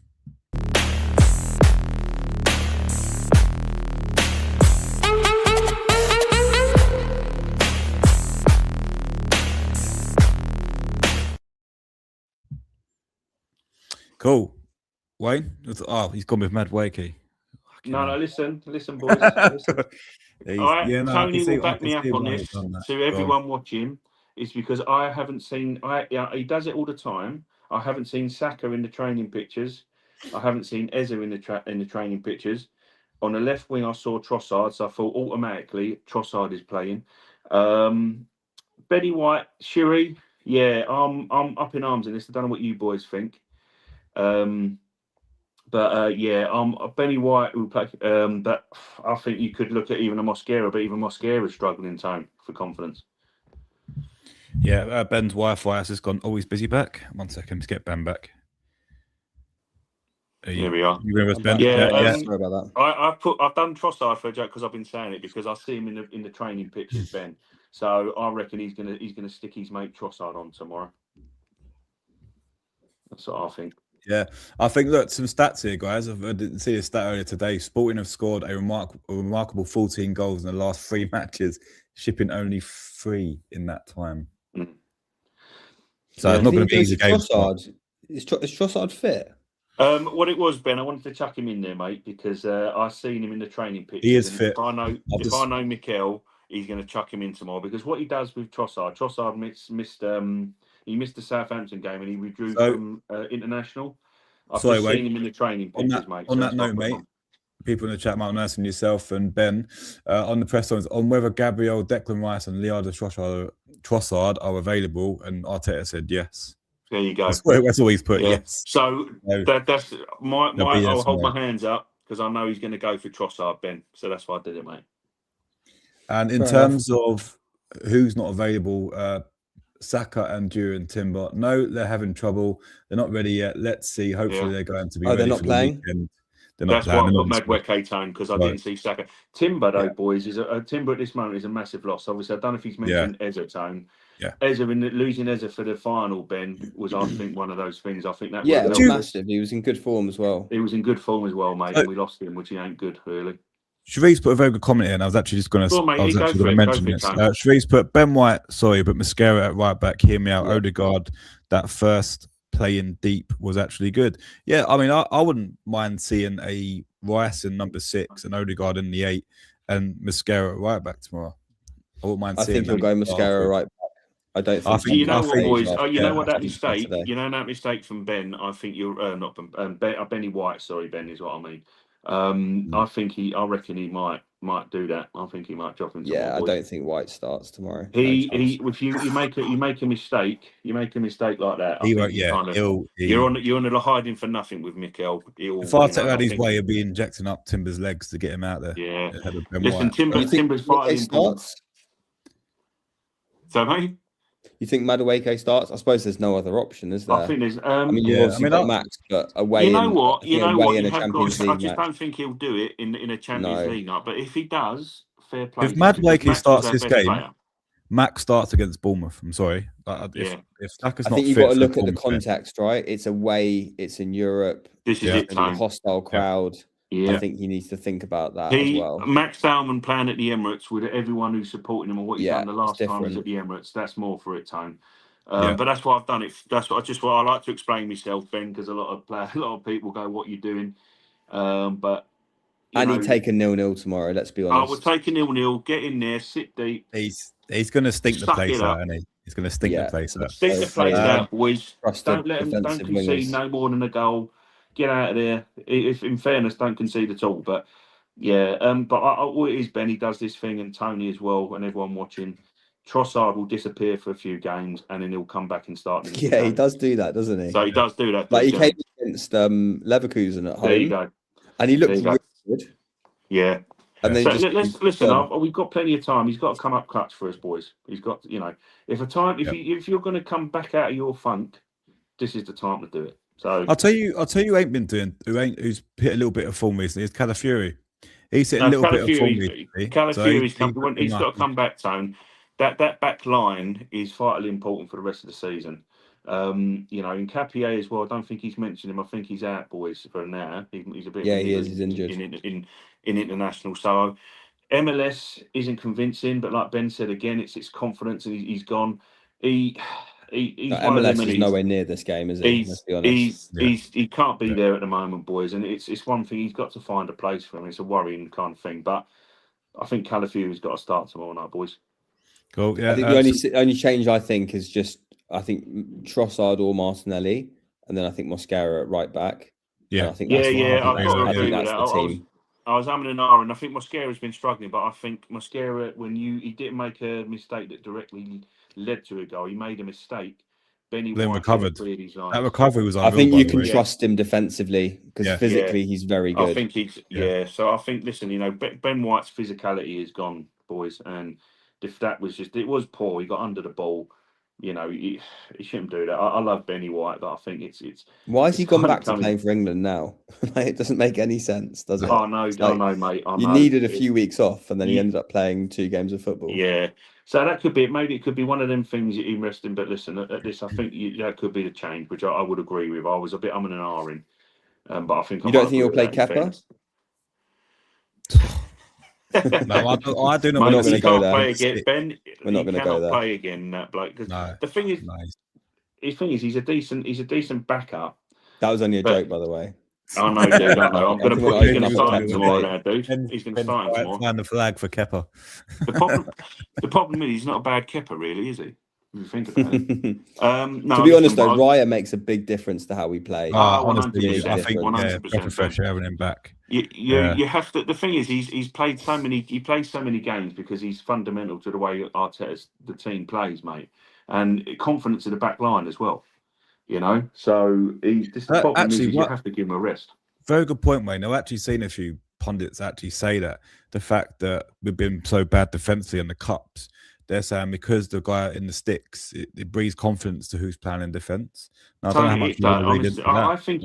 Speaker 1: Cool. Wayne? He's gone with Mad Wakey.
Speaker 3: No, listen, boys. Listen.
Speaker 1: He's,
Speaker 3: All right,
Speaker 1: yeah, no,
Speaker 3: Tony will
Speaker 1: I
Speaker 3: back
Speaker 1: can
Speaker 3: me up
Speaker 1: see
Speaker 3: on
Speaker 1: why he's
Speaker 3: this.
Speaker 1: done that.
Speaker 3: To everyone watching, it's because I haven't seen. He does it all the time. I haven't seen Saka in the training pictures. I haven't seen Eze in the training pictures. On the left wing, I saw Trossard, so I thought automatically Trossard is playing. Benny White, Shiri, yeah, I'm up in arms in this. I don't know what you boys think. Benny White will play. But I think you could look at even a Mosquera, but even Mosquera's struggling in time for confidence.
Speaker 1: Yeah, Ben's Wi-Fi has just gone. Oh, he's busy back. 1 second, let's get Ben back.
Speaker 3: Here we are.
Speaker 1: You remember Ben?
Speaker 3: Yeah,
Speaker 2: sorry about that.
Speaker 3: I've done Trossard for a joke because I've been saying it because I see him in the training pictures, Ben. So I reckon he's gonna stick his mate Trossard on tomorrow. That's what I think.
Speaker 1: Yeah, I think, look, some stats here, guys. I didn't see a stat earlier today. Sporting have scored a remarkable 14 goals in the last 3 matches, shipping only 3 in that time.
Speaker 3: Mm.
Speaker 1: So it's not going to be easy game.
Speaker 2: Is Trossard fit?
Speaker 3: What it was, Ben, I wanted to chuck him in there, mate, because I seen him in the training pictures.
Speaker 1: He is fit.
Speaker 3: If I know Mikel, he's going to chuck him in tomorrow because what he does with Trossard missed the Southampton game and he withdrew from international. I've just seen him in the training pictures, mate.
Speaker 1: On that note, mate, people in the chat, Mark Nurse and yourself and Ben, on the press conference on whether Gabriel, Declan Rice and Leandro Trossard are available, and Arteta said yes.
Speaker 3: There you go.
Speaker 1: That's all he's put.
Speaker 3: Yeah.
Speaker 1: Yes.
Speaker 3: So that's I'll hold my hands up because I know he's going to go for Trossard, Ben. So that's why I did it, mate.
Speaker 1: And in terms of who's not available, Saka and Dewar and Timber, no, they're having trouble. They're not ready yet. Let's see. Hopefully, they're going to be.
Speaker 2: They're not playing.
Speaker 1: They're not
Speaker 3: That's
Speaker 1: playing.
Speaker 3: why I put Madueke tone because I didn't see Saka. Timber, though, boys, is Timber at this moment is a massive loss. Obviously, I don't know if he's mentioned Eze tone.
Speaker 1: Yeah,
Speaker 3: losing Eze for the final, Ben, was I think one of those things. I think that
Speaker 2: was massive. He was in good form as well.
Speaker 3: He was in good form as well, mate. And we lost him, which he ain't good really.
Speaker 1: Sharice put a very good comment in. And I was actually just going to mention this. Sharice put Ben White, sorry, but Mosquera at right back. Hear me out. Odegaard, that first playing deep was actually good. Yeah, I mean, I wouldn't mind seeing a Rice in number 6 and Odegaard in the 8 and Mosquera at right back tomorrow. I wouldn't mind seeing.
Speaker 2: I think he'll go Mosquera right back. I don't think.
Speaker 3: You know what, boys? You know what that mistake? You know that mistake from Ben. I think you're not Benny White. Sorry, Ben is what I mean. I reckon he might do that. I think he might drop him.
Speaker 2: Yeah, I don't think White starts tomorrow.
Speaker 3: If you make a mistake, like that.
Speaker 1: He won't. Yeah,
Speaker 3: you're on the hiding for nothing with Mikel.
Speaker 1: If Arteta had his way, he'll be injecting up Timber's legs to get him out there.
Speaker 3: Yeah. Listen, Timber's fighting. So, mate.
Speaker 2: You think Madueke starts? I suppose there's no other option, is there?
Speaker 3: I think there's.
Speaker 2: You've obviously got Max, but away.
Speaker 3: You know what?
Speaker 2: I
Speaker 3: just don't think he'll do it in a Champions League night. But if he does, fair play.
Speaker 1: If Madueke starts this game, Max starts against Bournemouth. I'm sorry. If Saka's
Speaker 2: I think you've got to look at the context, right? It's away. It's in Europe.
Speaker 3: This is it.
Speaker 2: A hostile crowd.
Speaker 3: Yeah.
Speaker 2: I think he needs to think about that as well.
Speaker 3: Max Salmon playing at the Emirates with everyone who's supporting him and what he's done the last time he's at the Emirates. That's more for it, Tone. But that's why I've done it. That's what I like to explain myself, Ben, because a lot of people go, "What you doing?" But
Speaker 2: he'd take a 0-0 tomorrow. Let's be honest.
Speaker 3: I would take a 0-0. Get in there, sit deep.
Speaker 1: He's going to stink the place out, isn't he? He's going to stink the place out.
Speaker 3: Stink the place out, boys. Don't let him. Don't concede no more than a goal. Get out of there. If in fairness, don't concede at all. But what it is, Ben, he does this thing, and Tony as well, and everyone watching. Trossard will disappear for a few games, and then he'll come back and start.
Speaker 2: Yeah, he does do that, doesn't he?
Speaker 3: So he does do that.
Speaker 2: Like he came against Leverkusen at home.
Speaker 3: There you go.
Speaker 2: And he looked really good.
Speaker 3: Yeah.
Speaker 2: And then
Speaker 3: let's listen. We've got plenty of time. He's got to come up clutch for us, boys. He's got, if you're going to come back out of your funk, this is the time to do it. So
Speaker 1: I'll tell you who ain't been doing, who's hit a little bit of form recently. Is Calafiori. He's hit a little bit of form recently.
Speaker 3: Calafiori's he's got to come back, Tone. That back line is vitally important for the rest of the season. In Capier as well. I don't think he's mentioned him. I think he's out, boys, for now. He's a bit.
Speaker 2: Yeah, he is. He's injured
Speaker 3: in international. So MLS isn't convincing, but like Ben said again, it's confidence, and he's gone.
Speaker 2: MLS is nowhere near this game, is he? Let's be honest.
Speaker 3: He can't be there at the moment, boys, and it's one thing. He's got to find a place for him. It's a worrying kind of thing, but I think Calafiori's got to start tomorrow night, boys.
Speaker 1: Cool. Yeah.
Speaker 2: I think the only change I think is just Trossard or Martinelli, and then I think Mosquera at right back.
Speaker 1: Yeah.
Speaker 2: And I think
Speaker 3: I've
Speaker 2: that's
Speaker 3: got to
Speaker 2: I
Speaker 3: agree
Speaker 2: think
Speaker 3: with
Speaker 2: that's
Speaker 3: that.
Speaker 2: the team.
Speaker 3: I was having an hour, and I think Mosquera's been struggling, but I think Mosquera, he didn't make a mistake that directly led to a goal. He made a mistake. Benny
Speaker 1: Then
Speaker 3: White
Speaker 1: recovered.
Speaker 3: cleared his lines.
Speaker 1: That recovery was
Speaker 2: I
Speaker 1: unreal,
Speaker 2: think
Speaker 1: by
Speaker 2: you
Speaker 1: the
Speaker 2: can
Speaker 1: way.
Speaker 2: trust him defensively because physically he's very good.
Speaker 3: I think he's So I think, listen, Ben White's physicality is gone, boys, and if that was it was poor. He got under the ball. He shouldn't do that. I love Benny White, but I think it's.
Speaker 2: Why has he gone back to
Speaker 3: coming.
Speaker 2: playing for England now? It doesn't make any sense, does it?
Speaker 3: I know, mate. I know.
Speaker 2: You needed a few weeks off, and then he ended up playing 2 games of football.
Speaker 3: Yeah. So that could be it. Maybe it could be one of them things you're interested in. But listen, at this, I think that could be the change, which I would agree with. I was a bit and ahhing, but I think
Speaker 2: you don't think he'll play Kepa?
Speaker 1: No, I do not.
Speaker 2: We're not going to go there.
Speaker 3: Play again, Ben.
Speaker 2: We're not going to go there.
Speaker 3: Play again, that bloke.
Speaker 1: No,
Speaker 3: the thing is, he's a decent backup.
Speaker 2: That was only a joke, by the way.
Speaker 3: I know, dude. I know. He's going to start him tomorrow now, dude. He's going to start him tomorrow.
Speaker 1: Find the flag for Kepa.
Speaker 3: The problem is, he's not a bad Kepa, really, is he? If you think about it.
Speaker 2: To be honest, though, Raya makes a big difference to how we play.
Speaker 1: Honestly, I think
Speaker 3: 100%.
Speaker 1: fresh having him back.
Speaker 3: You have to. The thing is, he's played so many. He plays so many games because he's fundamental to the way the team plays, mate, and confidence in the back line as well. So the problem is you have to give him a rest.
Speaker 1: Very good point, Wayne. I've actually seen a few pundits actually say that the fact that we've been so bad defensively in the cups, they're saying because the guy in the sticks, it breeds confidence to who's playing in defence. I don't know how much I think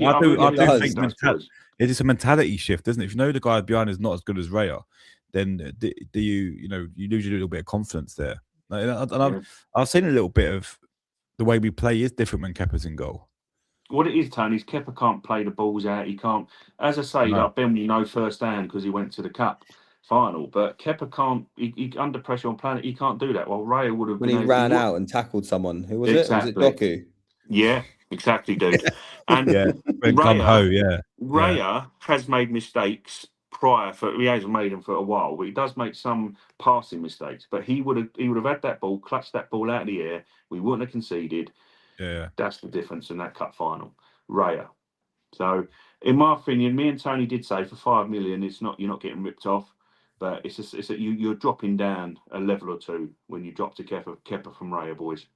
Speaker 1: it's a mentality shift, isn't it? If you know the guy behind is not as good as Raya, then you lose a little bit of confidence there. I've seen a little bit of the way we play is different when Kepa's in goal.
Speaker 3: What it is, Tony, is Kepa can't play the balls out. He can't, as I say, like Ben, firsthand because he went to the cup final. But Kepa can't. He under pressure on planet. He can't do that. Well, Raya would have.
Speaker 2: When he ran out and tackled someone, who was it? Was it Doku?
Speaker 3: Yeah, exactly, dude. And Raya has made mistakes prior. He hasn't made them for a while, but he does make some passing mistakes. But he would have had that ball, clutched that ball out of the air. We wouldn't have conceded. Yeah, that's the difference in that cup final. Raya. So, in my opinion, me and Tony did say for 5 million, you're not getting ripped off, but you're dropping down a level or two when you drop to Kepa from Raya, boys.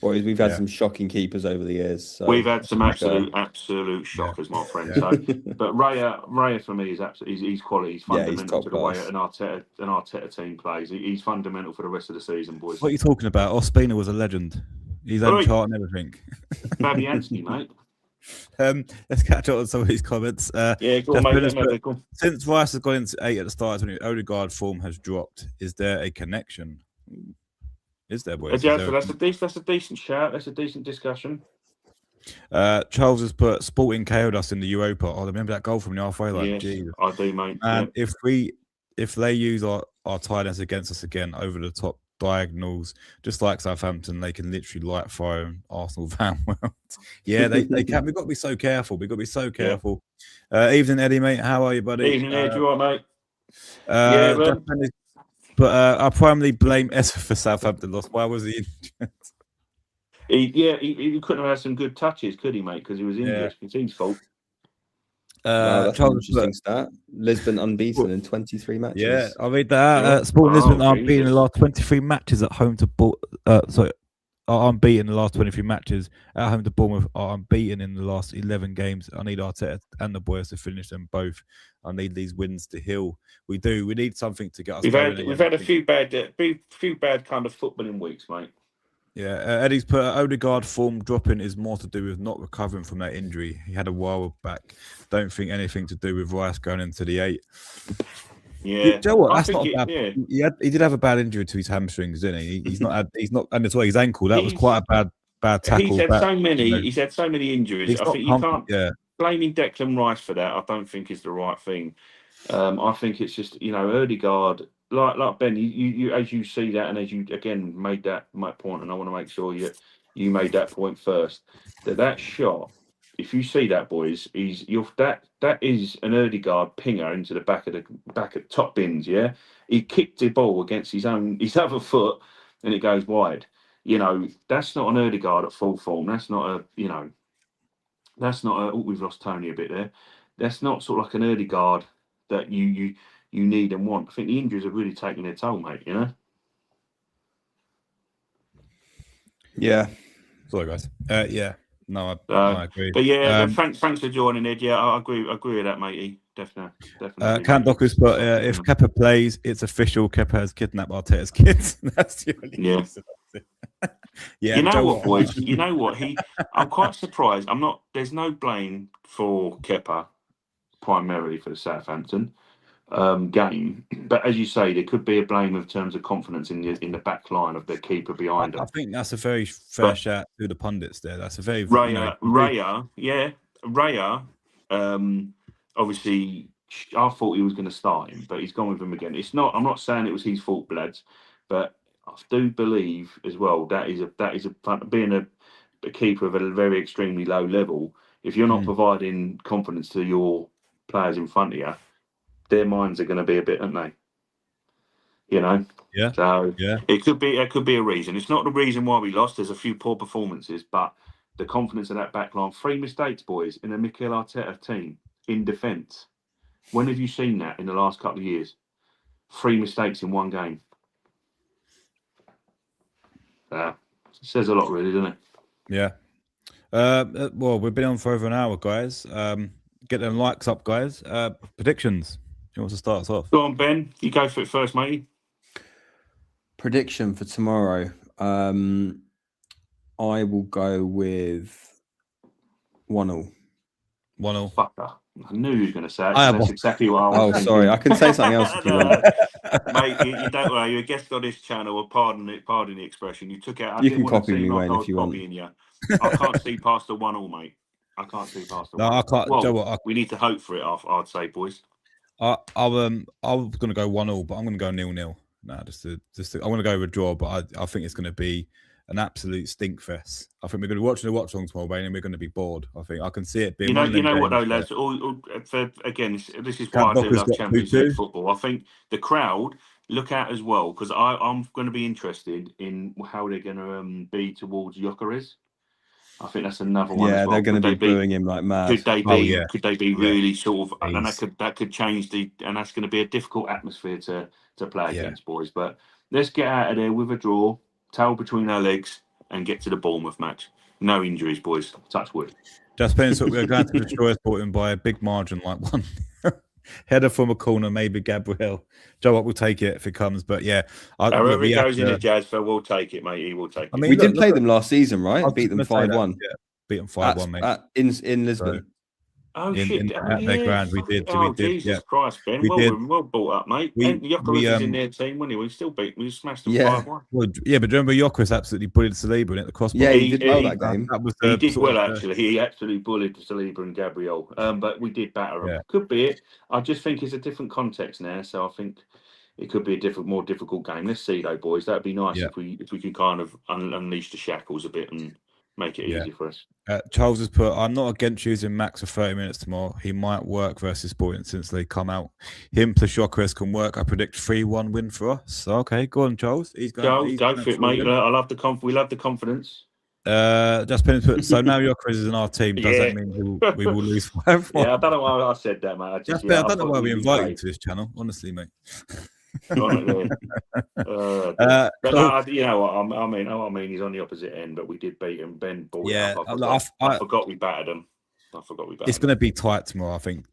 Speaker 2: Boys, we've had some shocking keepers over the years. So
Speaker 3: we've had some absolute shockers, my friend. So, but Raya for me is absolutely he's quality. He's fundamental to the way an Arteta team plays. He's fundamental for the rest of the season, boys.
Speaker 1: What are you talking about? Ospina was a legend. He's on chart and everything.
Speaker 3: Fabianski, mate.
Speaker 1: Let's catch up on some of these comments.
Speaker 3: Go on, mate.
Speaker 1: Since Rice has gone into 8 at the start, when Odegaard form has dropped, is there a connection? Is there, boys?
Speaker 3: That's a decent shout. That's a decent discussion.
Speaker 1: Charles has put Sporting KO'd us in the Europa. I remember that goal from the halfway line.
Speaker 3: Yes, Jesus. I do, mate.
Speaker 1: And if they use our tight ends against us again over the top diagonals, just like Southampton, they can literally light fire an Arsenal fan world. Yeah, they can. We've got to be so careful. Evening, Eddie, mate. How are you, buddy?
Speaker 3: Evening, Ed. You all right, mate?
Speaker 1: But I primarily blame Essa for Southampton loss. Why was he injured?
Speaker 3: He couldn't have had some good touches, could he, mate? Because he was injured. It's his fault.
Speaker 2: That's an interesting stat. Lisbon unbeaten in 23 matches.
Speaker 1: Yeah, I read that. Sporting Lisbon are unbeaten in the last 23 matches at home to are unbeaten in the last 23 matches at home to Bournemouth. Are unbeaten in the last 11 games. I need Arteta and the boys to finish them both. I need these wins to heal. We do. We need something to get us.
Speaker 3: We've had a few bad kind of footballing weeks, mate.
Speaker 1: Yeah, Eddie's put Odegaard form dropping is more to do with not recovering from that injury. He had a while back. Don't think anything to do with Rice going into the 8.
Speaker 3: Yeah,
Speaker 1: you know what? That's not bad. Yeah. He did have a bad injury to his hamstrings, didn't he? He's not, and as well his ankle. That was quite a bad tackle.
Speaker 3: He's had so many injuries. I think you can't blaming Declan Rice for that. I don't think is the right thing. I think it's just Odegaard. Like Ben, you as you see that, and as you again made that my point, and I want to make sure you made that point first. That shot if you see that, boys, that is an Erdegaard pinger into the back of top bins. Yeah, he kicked the ball against his other foot, and it goes wide. That's not an Erdegaard at full form. That's not a. Oh, we've lost Tony a bit there. That's not sort of like an Erdegaard that you need and want. I think the injuries have really taken their toll, mate.
Speaker 2: Yeah.
Speaker 1: Sorry, guys. Yeah. No, I agree.
Speaker 3: But yeah, thanks for joining, Ed. Yeah, I agree with that, matey. Definitely.
Speaker 1: Cam Dockers, but if Kepa plays, it's official. Kepa has kidnapped Arteta's kids. That's the only news about it. Yeah.
Speaker 3: You know what, boys? You know what? I'm quite surprised. There's no blame for Kepa primarily for the Southampton game, but as you say, there could be a blame in terms of confidence in the back line of their keeper behind them.
Speaker 1: I think that's a very fair shout to the pundits there. That's a very
Speaker 3: Raya. Obviously, I thought he was going to start him, but he's gone with him again. I'm not saying it was his fault, lads, but I do believe as well that is being a keeper of a very extremely low level. If you're not providing confidence to your players in front of you, their minds are going to be a bit, aren't they?
Speaker 1: Yeah.
Speaker 3: So it could be a reason. It's not the reason why we lost. There's a few poor performances, but the confidence of that back line. 3 mistakes, boys, in a Mikel Arteta team in defence. When have you seen that in the last couple of years? 3 mistakes in one game. It says a lot, really, doesn't it?
Speaker 1: Yeah. Well, we've been on for over an hour, guys. Get them likes up, guys. Predictions. Who wants to start us off?
Speaker 3: Go on, Ben. You go for it first, matey.
Speaker 2: Prediction for tomorrow. I will go with 1-1.
Speaker 1: 1-1.
Speaker 3: Fucker. I knew you were going to say it. That's exactly what I was thinking.
Speaker 2: Sorry. I can say something else if you want.
Speaker 3: Mate, you don't worry. You're a guest on this channel. Or pardon the expression. You took out.
Speaker 2: You can copy me, Wayne, if you want.
Speaker 3: You. I can't see past the 1-1, mate. I can't see past the 1-1.
Speaker 1: No, I can't.
Speaker 3: Well,
Speaker 1: Joe, what,
Speaker 3: we need to hope for it. I'd say, boys.
Speaker 1: I was going to go 1-1, but I'm going to go 0-0. No, I want to go with a draw, but I think it's going to be an absolute stink fest. I think we're going to be watching the watch-along tomorrow, Wayne, and we're going to be bored. I think I can see it being.
Speaker 3: You know what though, lads? This is why I do love Champions League football. I think the crowd look out as well, because I'm going to be interested in how they're going to be towards Gyökeres. I think that's another one.
Speaker 2: Yeah,
Speaker 3: as well.
Speaker 2: They're going to be booing him like mad.
Speaker 3: Could they be? Could they be really sort of? And that could change and that's going to be a difficult atmosphere to play against, boys. But let's get out of there with a draw, tail between our legs, and get to the Bournemouth match. No injuries, boys. Touch wood.
Speaker 1: Just playing, so we're going to destroy Sporting by a big margin, like one header from a corner, maybe Gabriel. Joe, what, we'll take it if it comes. But yeah,
Speaker 3: however it goes in the Jazz, we'll take it, mate. He will take it.
Speaker 2: I mean, we did play them last season, right? Beat them 5-1.
Speaker 1: Yeah, beat them 5-1, mate.
Speaker 2: In Lisbon.
Speaker 3: Shit!
Speaker 1: At their ground, we did.
Speaker 3: Jesus Christ, Ben! Well brought up, mate. Gyökeres is in their team, wasn't he? We smashed them 5-1.
Speaker 1: Well, yeah, but remember Gyökeres absolutely bullied Saliba at the crossbar.
Speaker 2: Yeah, he did well that game.
Speaker 3: He did well, actually. He absolutely bullied Saliba and Gabriel. But we did batter him. Could be it. I just think it's a different context now, so I think it could be a more difficult game. Let's see, though, boys. That'd be nice if we can kind of unleash the shackles a bit and make it easy for us.
Speaker 1: Charles has put, I'm not against using Max for 30 minutes tomorrow. He might work versus Sporting since they come out. Him plus Gyökeres can work. I predict 3-1 win for us. Okay, go on, Charles.
Speaker 3: Go for it, mate. I love the we love the confidence.
Speaker 1: Just put, so now Gyökeres is in our team. Does that mean we will lose 5-1?
Speaker 3: Yeah, I don't know why I said that, mate. I
Speaker 1: don't know why we invite you to this channel, honestly, mate.
Speaker 3: But you know what I mean. He's on the opposite end, but we did beat him. Ben bought I forgot we battered him.
Speaker 1: It's going to be tight tomorrow. I think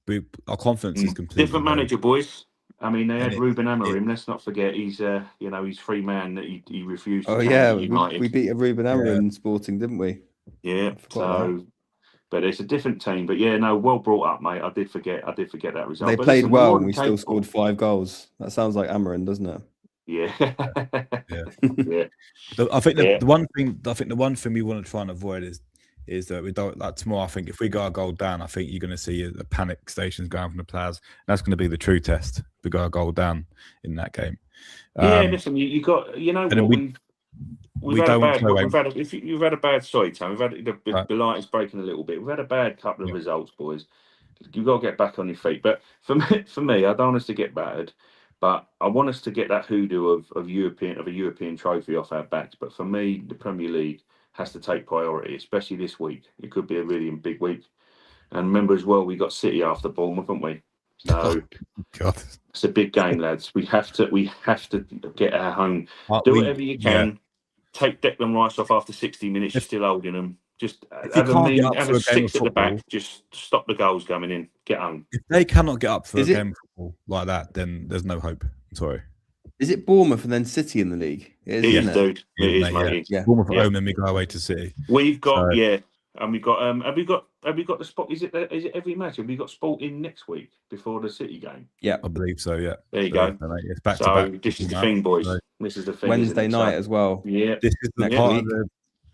Speaker 1: our confidence is completely
Speaker 3: different manager, boys. I mean, they had Ruben Amorim. Let's not forget he's he's free man that he refused.
Speaker 2: Oh yeah, we beat a Ruben Amorim Sporting, didn't we?
Speaker 3: Yeah. So. But it's a different team. But yeah, no, well brought up, mate. I did forget that result.
Speaker 2: They played well and we still scored 5 goals. That sounds like Amorim, doesn't it?
Speaker 3: Yeah.
Speaker 1: I think the one thing we want to try and avoid is that we don't, like tomorrow. I think if we go a goal down, I think you're going to see a panic stations going from the players. That's going to be the true test. If we go a goal down in that game.
Speaker 3: Listen, you got we've had a bad.
Speaker 1: to
Speaker 3: We've had a, if you've had a bad. Sorry, Tom. We've had
Speaker 1: Right.
Speaker 3: the light is breaking a little bit. We've had a bad couple of
Speaker 1: Yeah.
Speaker 3: results, boys. You've got to get back on your feet. But for me, I don't want us to get battered, but I want us to get that hoodoo of a European trophy off our backs. But for me, the Premier League has to take priority, especially this week. It could be a really big week. And remember as well, we got City after Bournemouth, haven't we? So
Speaker 1: God.
Speaker 3: it's a big game, lads. We have to get our home. Do whatever you can. Take Declan Rice off after 60 minutes. You're still holding them. Just have a six at the back. Just stop the goals coming in. Get home.
Speaker 1: If they cannot get up for a game of football like that, then there's no hope. I'm sorry.
Speaker 2: Is it Bournemouth and then City in the league?
Speaker 3: It is, dude. It is, mate.
Speaker 2: Yeah.
Speaker 1: Bournemouth at home, then we go away to City.
Speaker 3: We've got and we've got have we got the spot? Is it every match? Have we got Sporting next week before the City game?
Speaker 2: Yeah,
Speaker 1: I believe so. Yeah.
Speaker 3: There you go.
Speaker 1: It's back to back.
Speaker 3: This is the thing, boys.
Speaker 1: So
Speaker 3: this is the thing.
Speaker 2: Wednesday night as well.
Speaker 3: Yeah.
Speaker 1: This is the part of the.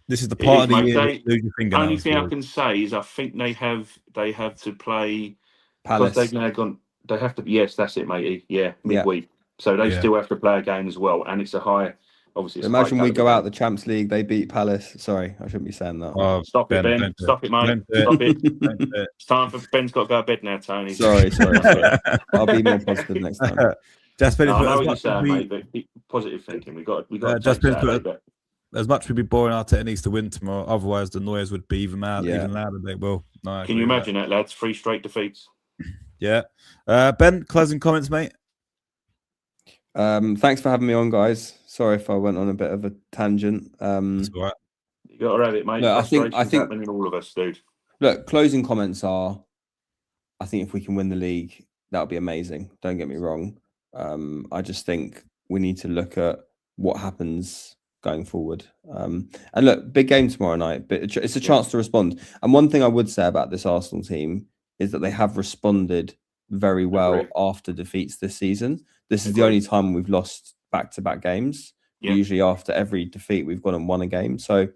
Speaker 1: This is the
Speaker 3: It
Speaker 1: part
Speaker 3: is,
Speaker 1: of the
Speaker 3: mate.
Speaker 1: year. Lose your fingernails,
Speaker 3: Only thing I
Speaker 1: boys.
Speaker 3: can say is I think they have to play
Speaker 2: Palace.
Speaker 3: because they've now gone. They have to. Yes, that's it, matey. Yeah, midweek. So they still have to play a game as well, and it's a high. Obviously, it's
Speaker 2: imagine we go
Speaker 3: game.
Speaker 2: out the Champions League, they beat Palace. Sorry, I shouldn't be saying that.
Speaker 1: Oh,
Speaker 3: Stop it, Ben. Stop it, mate. Stop it. It's time for Ben's got to go to bed now, Tony.
Speaker 2: Sorry. I'll be more positive next time.
Speaker 1: Just
Speaker 3: I know what you're saying, mate, but positive thinking. We got to
Speaker 1: as much would be boring. Arteta needs to win tomorrow. Otherwise, the noise would be even louder. They will. No,
Speaker 3: can you imagine that, lads? 3 straight defeats.
Speaker 1: Yeah. Ben, closing comments, mate.
Speaker 2: Thanks for having me on, guys. Sorry if I went on a bit of a tangent.
Speaker 1: That's all right.
Speaker 3: You got to have it, mate.
Speaker 2: No, I think
Speaker 3: happening all of us, dude.
Speaker 2: Look, closing comments are: I think if we can win the league, that would be amazing. Don't get me wrong. I just think we need to look at what happens going forward. And look, big game tomorrow night, but it's a chance to respond. And one thing I would say about this Arsenal team is that they have responded very well after defeats this season. This is the only time we've lost back-to-back games. Yeah. Usually after every defeat, we've gone and won a game. So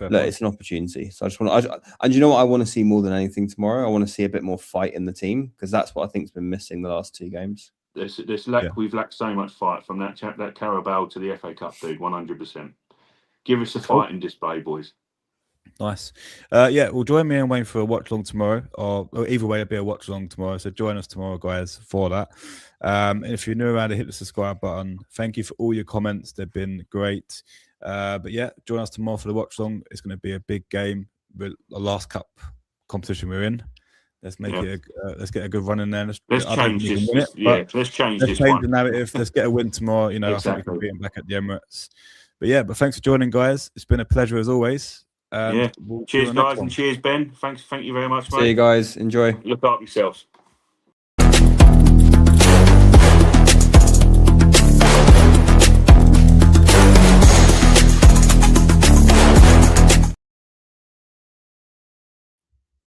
Speaker 2: look, it's an opportunity. So I just want to, and you know what I want to see more than anything tomorrow? I want to see a bit more fight in the team, because that's what I think's been missing the last 2 games.
Speaker 3: We've lacked so much fight from that Carabao to the FA Cup, dude. 100%. Give us a fighting display, boys.
Speaker 1: Nice. Well, join me and Wayne for a watch along tomorrow, or either way, it'll be a watch along tomorrow. So join us tomorrow, guys, for that. And if you're new around, hit the subscribe button. Thank you for all your comments; they've been great. But yeah, join us tomorrow for the watch along. It's going to be a big game. The last cup competition we're in. Let's make it. Let's get a good run in there. Let's change this.
Speaker 3: Let's change
Speaker 1: the narrative. Let's get a win tomorrow. You know, exactly. I think we can beat them back at the Emirates. But thanks for joining, guys. It's been a pleasure as always.
Speaker 3: Cheers, guys, and cheers, Ben. Thank you very much, mate.
Speaker 2: See you guys. Enjoy.
Speaker 3: Look after yourselves.